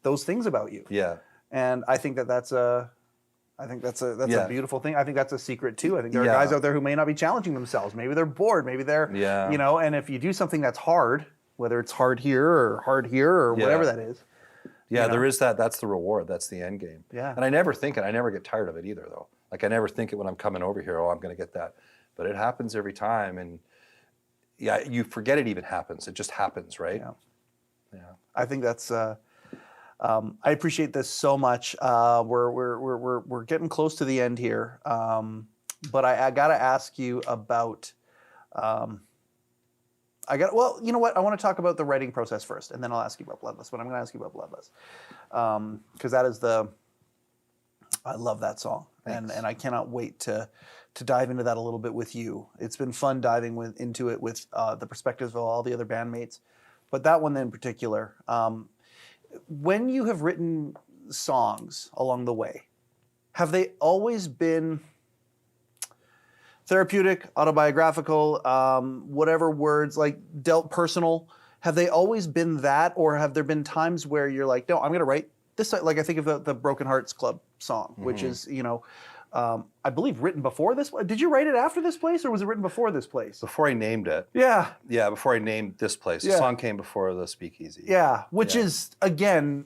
those things about you. Yeah. And I think that's a beautiful thing. I think that's a secret too. I think there are guys out there who may not be challenging themselves. Maybe they're bored. Maybe they're, and if you do something that's hard, whether it's hard here or whatever that is. Yeah, there is that. That's the reward. That's the end game. Yeah. And I never think it. I never get tired of it either, though. I never think it when I'm coming over here, I'm going to get that. But it happens every time. And you forget it even happens. It just happens, right? Yeah. Yeah. I think that's, I appreciate this so much. We're getting close to the end here. But I got to ask you about, you know what? I want to talk about the writing process first, and then I'll ask you about Bloodless. But I'm going to ask you about Bloodless because that is I love that song, and I cannot wait to dive into that a little bit with you. It's been fun diving into it with the perspectives of all the other bandmates, but that one in particular. When you have written songs along the way, have they always been therapeutic, autobiographical, whatever words, dealt personal? Have they always been that, or have there been times where you're like, no, I'm going to write this? I think of the Broken Hearts Club song, which is, I believe written before this. Did you write it after this place, or was it written before this place? Before I named it. Yeah. Yeah, before I named this place. The song came before the Speakeasy. Yeah, which is, again,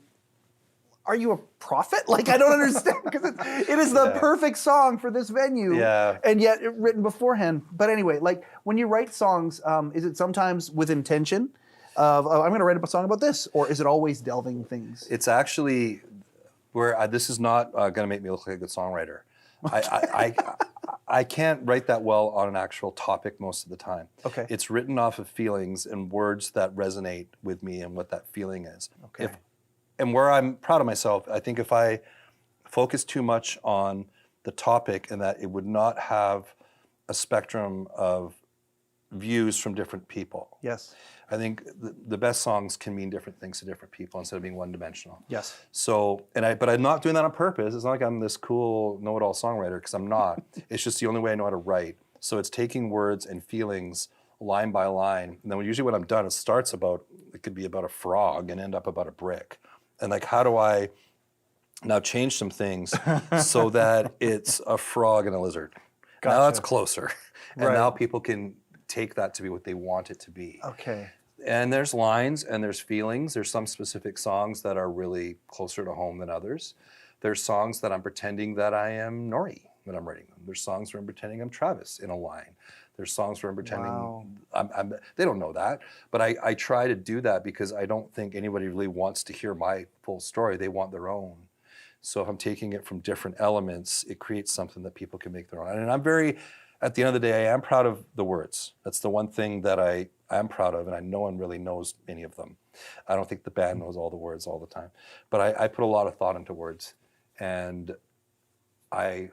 are you a prophet? Like, I don't understand, because it is the perfect song for this venue, and yet written beforehand. But anyway, like when you write songs, is it sometimes with intention of, I'm going to write a song about this, or is it always delving things? It's actually where this is not going to make me look like a good songwriter. I can't write that well on an actual topic most of the time. Okay. It's written off of feelings and words that resonate with me and what that feeling is. Okay. And where I'm proud of myself, I think if I focus too much on the topic and that it would not have a spectrum of views from different people. Yes. I think the best songs can mean different things to different people instead of being one-dimensional. Yes. So, but I'm not doing that on purpose. It's not like I'm this cool know-it-all songwriter, because I'm not. It's just the only way I know how to write. So it's taking words and feelings line by line, and then usually when I'm done, it could be about a frog and end up about a brick. And like, how do I now change some things so that it's a frog and a lizard? Gotcha. Now that's closer. And now people can take that to be what they want it to be. Okay. And there's lines and there's feelings. There's some specific songs that are really closer to home than others. There's songs that I'm pretending that I am Nori when I'm writing them. There's songs where I'm pretending I'm Travis in a line. There's songs where I'm pretending they don't know that, but I try to do that because I don't think anybody really wants to hear my full story. They want their own. So if I'm taking it from different elements, it creates something that people can make their own. And at the end of the day, I am proud of the words. That's the one thing that I am proud of, and no one really knows any of them. I don't think the band knows all the words all the time, but I put a lot of thought into words, and I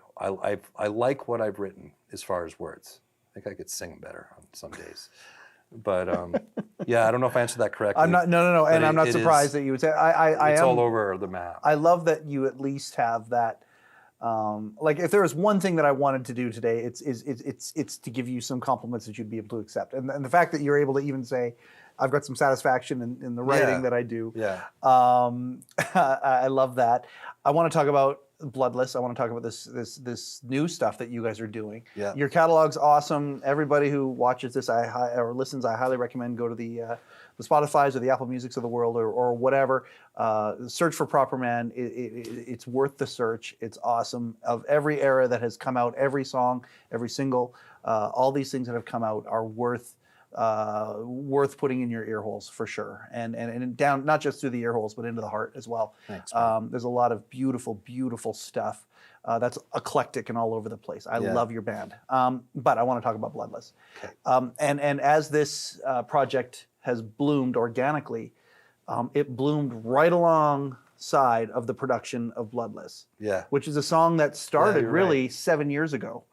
like what I've written as far as words. I think I could sing better on some days, but yeah, I don't know if I answered that correctly. No, and I'm not surprised that you would say. It's all over the map. I love that you at least have that. Like, if there was one thing that I wanted to do today, it's to give you some compliments that you'd be able to accept, and the fact that you're able to even say, I've got some satisfaction in the writing that I do. Yeah. I love that. I want to talk about Bloodless. I want to talk about this new stuff that you guys are doing. Yeah. Your catalog's awesome. Everybody who watches this or listens, I highly recommend go to the Spotifys or the Apple Musics of the world or whatever. Search for Properman. It's worth the search. It's awesome. Of every era that has come out, every song, every single, all these things that have come out are worth putting in your ear holes for sure, and down not just through the ear holes but into the heart as well. Thanks, there's a lot of beautiful stuff that's eclectic and all over the place. I love your band, but I want to talk about Bloodless. Okay. And as this project has bloomed organically, it bloomed right alongside of the production of Bloodless, which is a song that started really 7 years ago.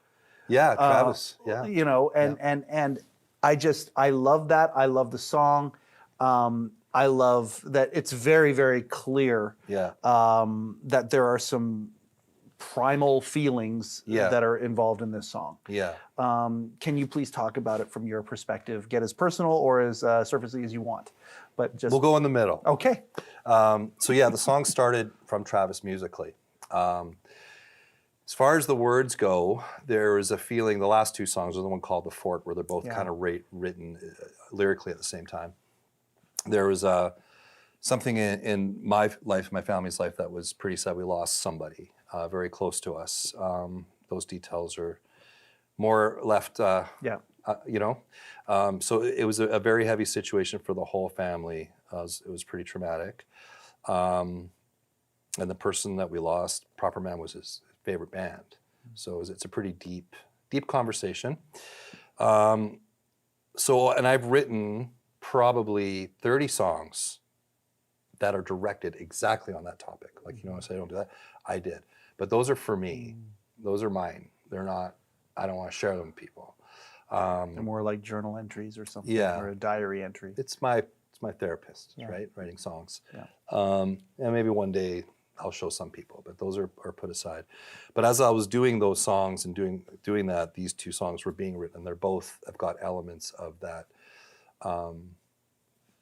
Yeah, Travis. You know, and I love that. I love the song. I love that it's very, very clear that there are some primal feelings that are involved in this song. Yeah. Can you please talk about it from your perspective? Get as personal or as surfacey as you want, but just we'll go in the middle. Okay. So yeah, the song started from Travis musically. As far as the words go, there is a feeling, the last two songs are the one called The Fort, where they're both kind of written lyrically at the same time. There was something in my life, my family's life, that was pretty sad. We lost somebody very close to us. Those details are more left, you know. So it was a very heavy situation for the whole family. It was pretty traumatic. And the person that we lost, Properman, was his favorite band. So it's a pretty deep conversation. And I've written probably 30 songs that are directed exactly on that topic. Like, you know, I say I don't do that. I did. But those are for me. Those are mine. They're not, I don't want to share them with people. They're more like journal entries or something, or a diary entry. It's my therapist, right? Writing songs. And maybe one day I'll show some people, but those are put aside. But as I was doing those songs and doing that, these two songs were being written. They're both have got elements of that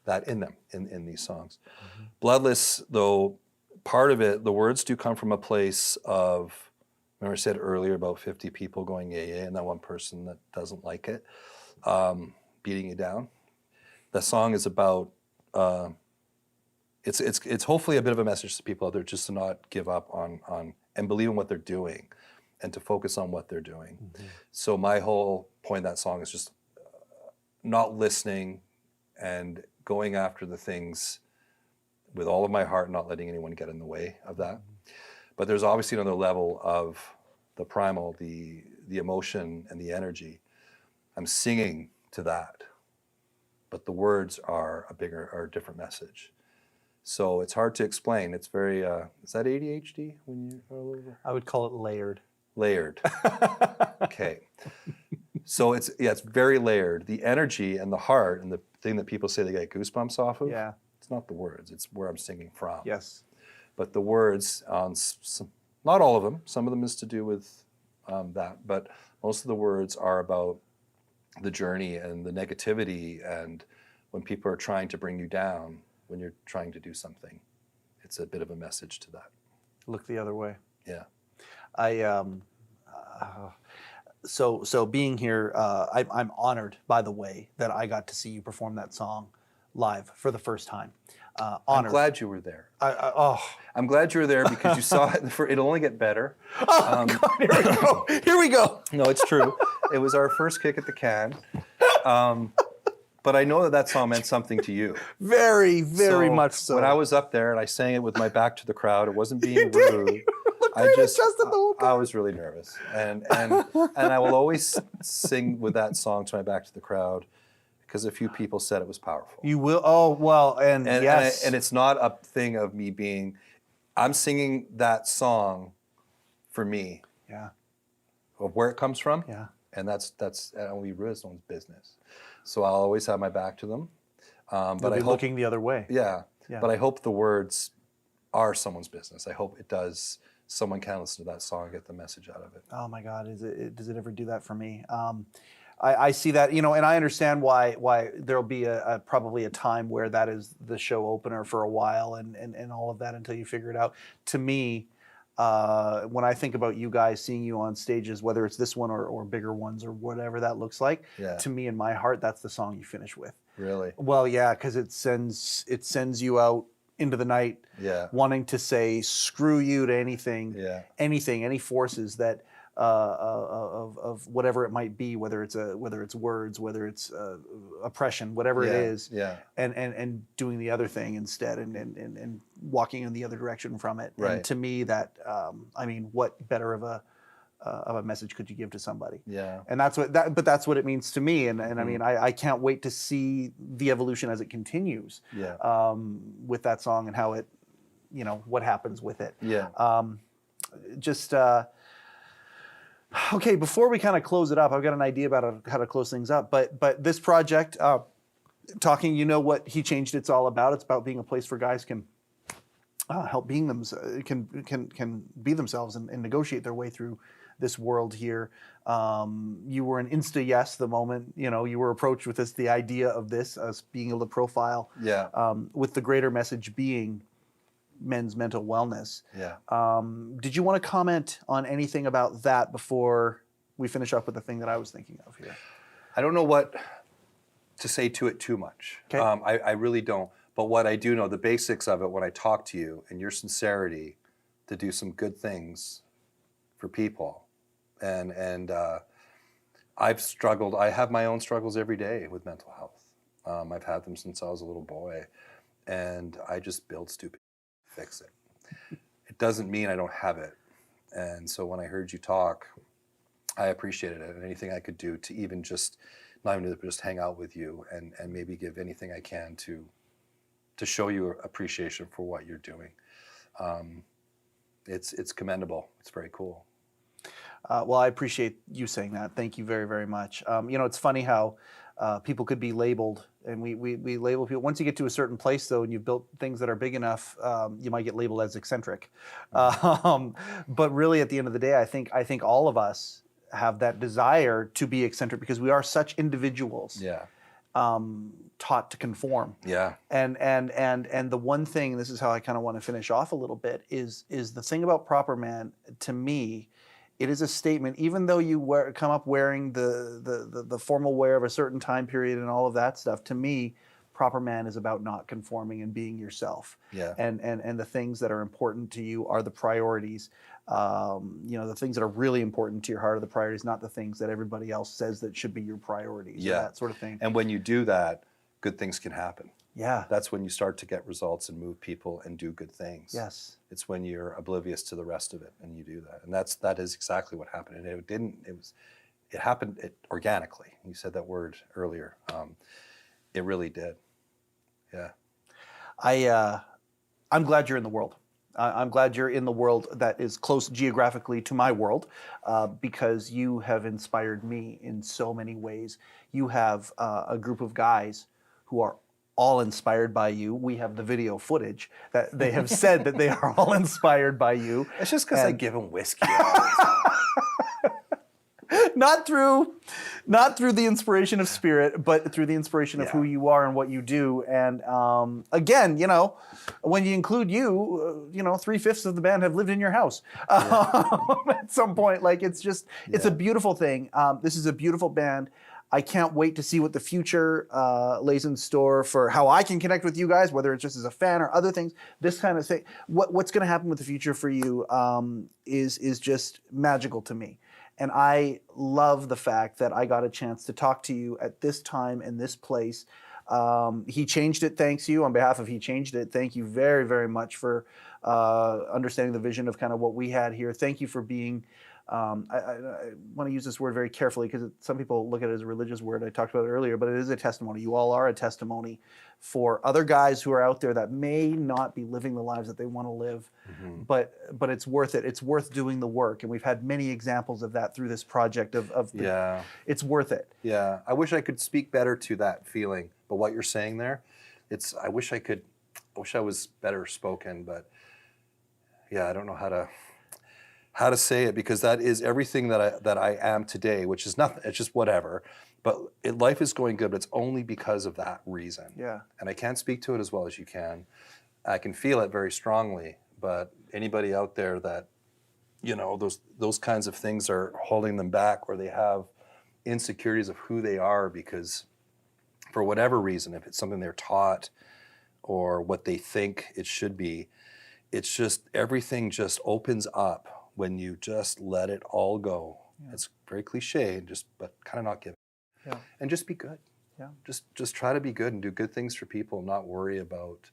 that in them in these songs. Mm-hmm. Bloodless, though, part of it, the words do come from a place of, remember I said earlier about 50 people going yeah, yeah, and that one person that doesn't like it, beating you down. The song is about it's hopefully a bit of a message to people out there just to not give up on and believe in what they're doing, and to focus on what they're doing. So my whole point of that song is just not listening and going after the things with all of my heart, not letting anyone get in the way of that. But there's obviously another level of the primal, the emotion and the energy. I'm singing to that, but the words are a different message. So it's hard to explain. It's very, is that ADHD when you are a little? I would call it layered. Layered. Okay. So it's very layered. The energy and the heart and the thing that people say they get goosebumps off of, Yeah. it's not the words, it's where I'm singing from. Yes. But the words, not all of them, some of them is to do with that, but most of the words are about the journey and the negativity, and when people are trying to bring you down, when you're trying to do something. It's a bit of a message to that. Look the other way. Yeah. So being here, I'm honored, by the way, that I got to see you perform that song live for the first time. I'm Honored. glad you were there. Oh, I'm glad you were there because you saw it. It'll only get better. God, here we go. Here we go. No, it's true. It was our first kick at the can. But I know that song meant something to you. Very, very much so. When I was up there and I sang it with my back to the crowd, it wasn't being did. rude. I was really nervous. And I will always sing with that song to my back to the crowd because a few people said it was powerful. You will. Oh, well, and yes. And it's not a thing of me being, I'm singing that song for me. Yeah. Of where it comes from. Yeah. And that's I don't want to be rude, it's no one's business. So I'll always have my back to them. But I hope, looking the other way. Yeah. Yeah. But I hope the words are someone's business. I hope it does. Someone can listen to that song and get the message out of it. Oh my God, does it ever do that for me? I see that, and I understand why there'll be probably a time where that is the show opener for a while and all of that until you figure it out. To me, when I think about you guys, seeing you on stages, whether it's this one or bigger ones or whatever that looks like, to me in my heart, that's the song you finish with. Really? Well, yeah, because it sends you out into the night, wanting to say screw you to anything, any forces that of whatever it might be, whether it's words, whether it's oppression, whatever it is, and doing the other thing instead, and walking in the other direction from it. Right. And to me, that what better of a message could you give to somebody? Yeah. And that's what it means to me. And I mean, I can't wait to see the evolution as it continues. Yeah. With that song and how it, what happens with it. Yeah. Okay, before we kind of close it up, I've got an idea about how to close things up. But this project, talking, what he changed it's all about. It's about being a place where guys can help being them, can be themselves and negotiate their way through this world here. You were an insta yes the moment you were approached with the idea of this, us being able to profile. Yeah. With the greater message being men's mental wellness. Yeah. Did you want to comment on anything about that before we finish up with the thing that I was thinking of here? I don't know what to say to it too much. Okay. I really don't. But what I do know, the basics of it, when I talk to you and your sincerity to do some good things for people. And I've struggled. I have my own struggles every day with mental health. I've had them since I was a little boy. And I just build stupid fix it. It doesn't mean I don't have it. And so when I heard you talk, I appreciated it, and anything I could do to even just, not even to just hang out with you and maybe give anything I can to show you appreciation for what you're doing. It's commendable. It's very cool. Well, I appreciate you saying that. Thank you very, very much. It's funny how people could be labeled, and we label people. Once you get to a certain place, though, and you've built things that are big enough, you might get labeled as eccentric. But really, at the end of the day, I think all of us have that desire to be eccentric because we are such individuals. Yeah. Taught to conform. Yeah. And the one thing, this is how I kind of want to finish off a little bit, is the thing about Properman, to me, it is a statement. Even though you come up wearing the formal wear of a certain time period and all of that stuff, to me, Properman is about not conforming and being yourself. Yeah. And the things that are important to you are the priorities. The things that are really important to your heart are the priorities, not the things that everybody else says that should be your priorities. Yeah. Or that sort of thing. And when you do that, good things can happen. Yeah. That's when you start to get results and move people and do good things. Yes. It's when you're oblivious to the rest of it and you do that. And that is exactly what happened. And it happened organically. You said that word earlier. It really did. Yeah. I'm glad you're in the world. I'm glad you're in the world that is close geographically to my world, because you have inspired me in so many ways. You have a group of guys who are all inspired by you. We have the video footage that they have said that they are all inspired by you. It's just because I give them whiskey. Not through the inspiration of spirit, but through the inspiration of who you are and what you do. And again, when you include you, 3/5 of the band have lived in your house at some point. Like it's a beautiful thing. This is a beautiful band. I can't wait to see what the future lays in store for how I can connect with you guys, whether it's just as a fan or other things. This kind of thing. What's going to happen with the future for you is just magical to me. And I love the fact that I got a chance to talk to you at this time and this place. He Changed It thanks you. On behalf of He Changed It, thank you very, very much for understanding the vision of kind of what we had here. Thank you for being, I want to use this word very carefully because some people look at it as a religious word. I talked about it earlier, but it is a testimony. You all are a testimony for other guys who are out there that may not be living the lives that they want to live, but it's worth it. It's worth doing the work. And we've had many examples of that through this project it's worth it. Yeah. I wish I could speak better to that feeling, but what you're saying there, I wish I was better spoken, but yeah, I don't know how to say it, because that is everything that I am today, which is nothing. It's just whatever. But life is going good, but it's only because of that reason. Yeah. And I can't speak to it as well as you can. I can feel it very strongly, but anybody out there that, those kinds of things are holding them back, or they have insecurities of who they are because for whatever reason, if it's something they're taught or what they think it should be, it's just everything just opens up when you just let it all go. Yeah. It's very cliche, but kind of not give it. Yeah. And just be good. Yeah. Just try to be good and do good things for people, not worry about,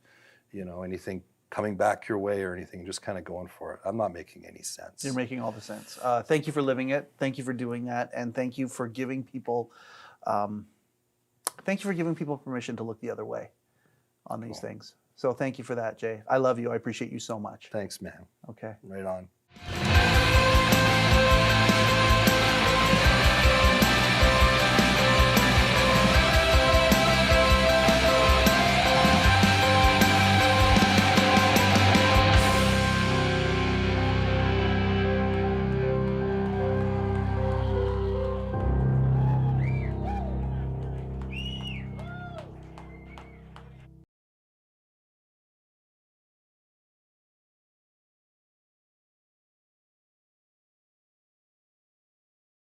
anything coming back your way or anything, just kind of going for it. I'm not making any sense. You're making all the sense. Thank you for living it. Thank you for doing that. And thank you for giving people permission to look the other way on these things. So thank you for that, Jay. I love you. I appreciate you so much. Thanks, man. Okay. Right on.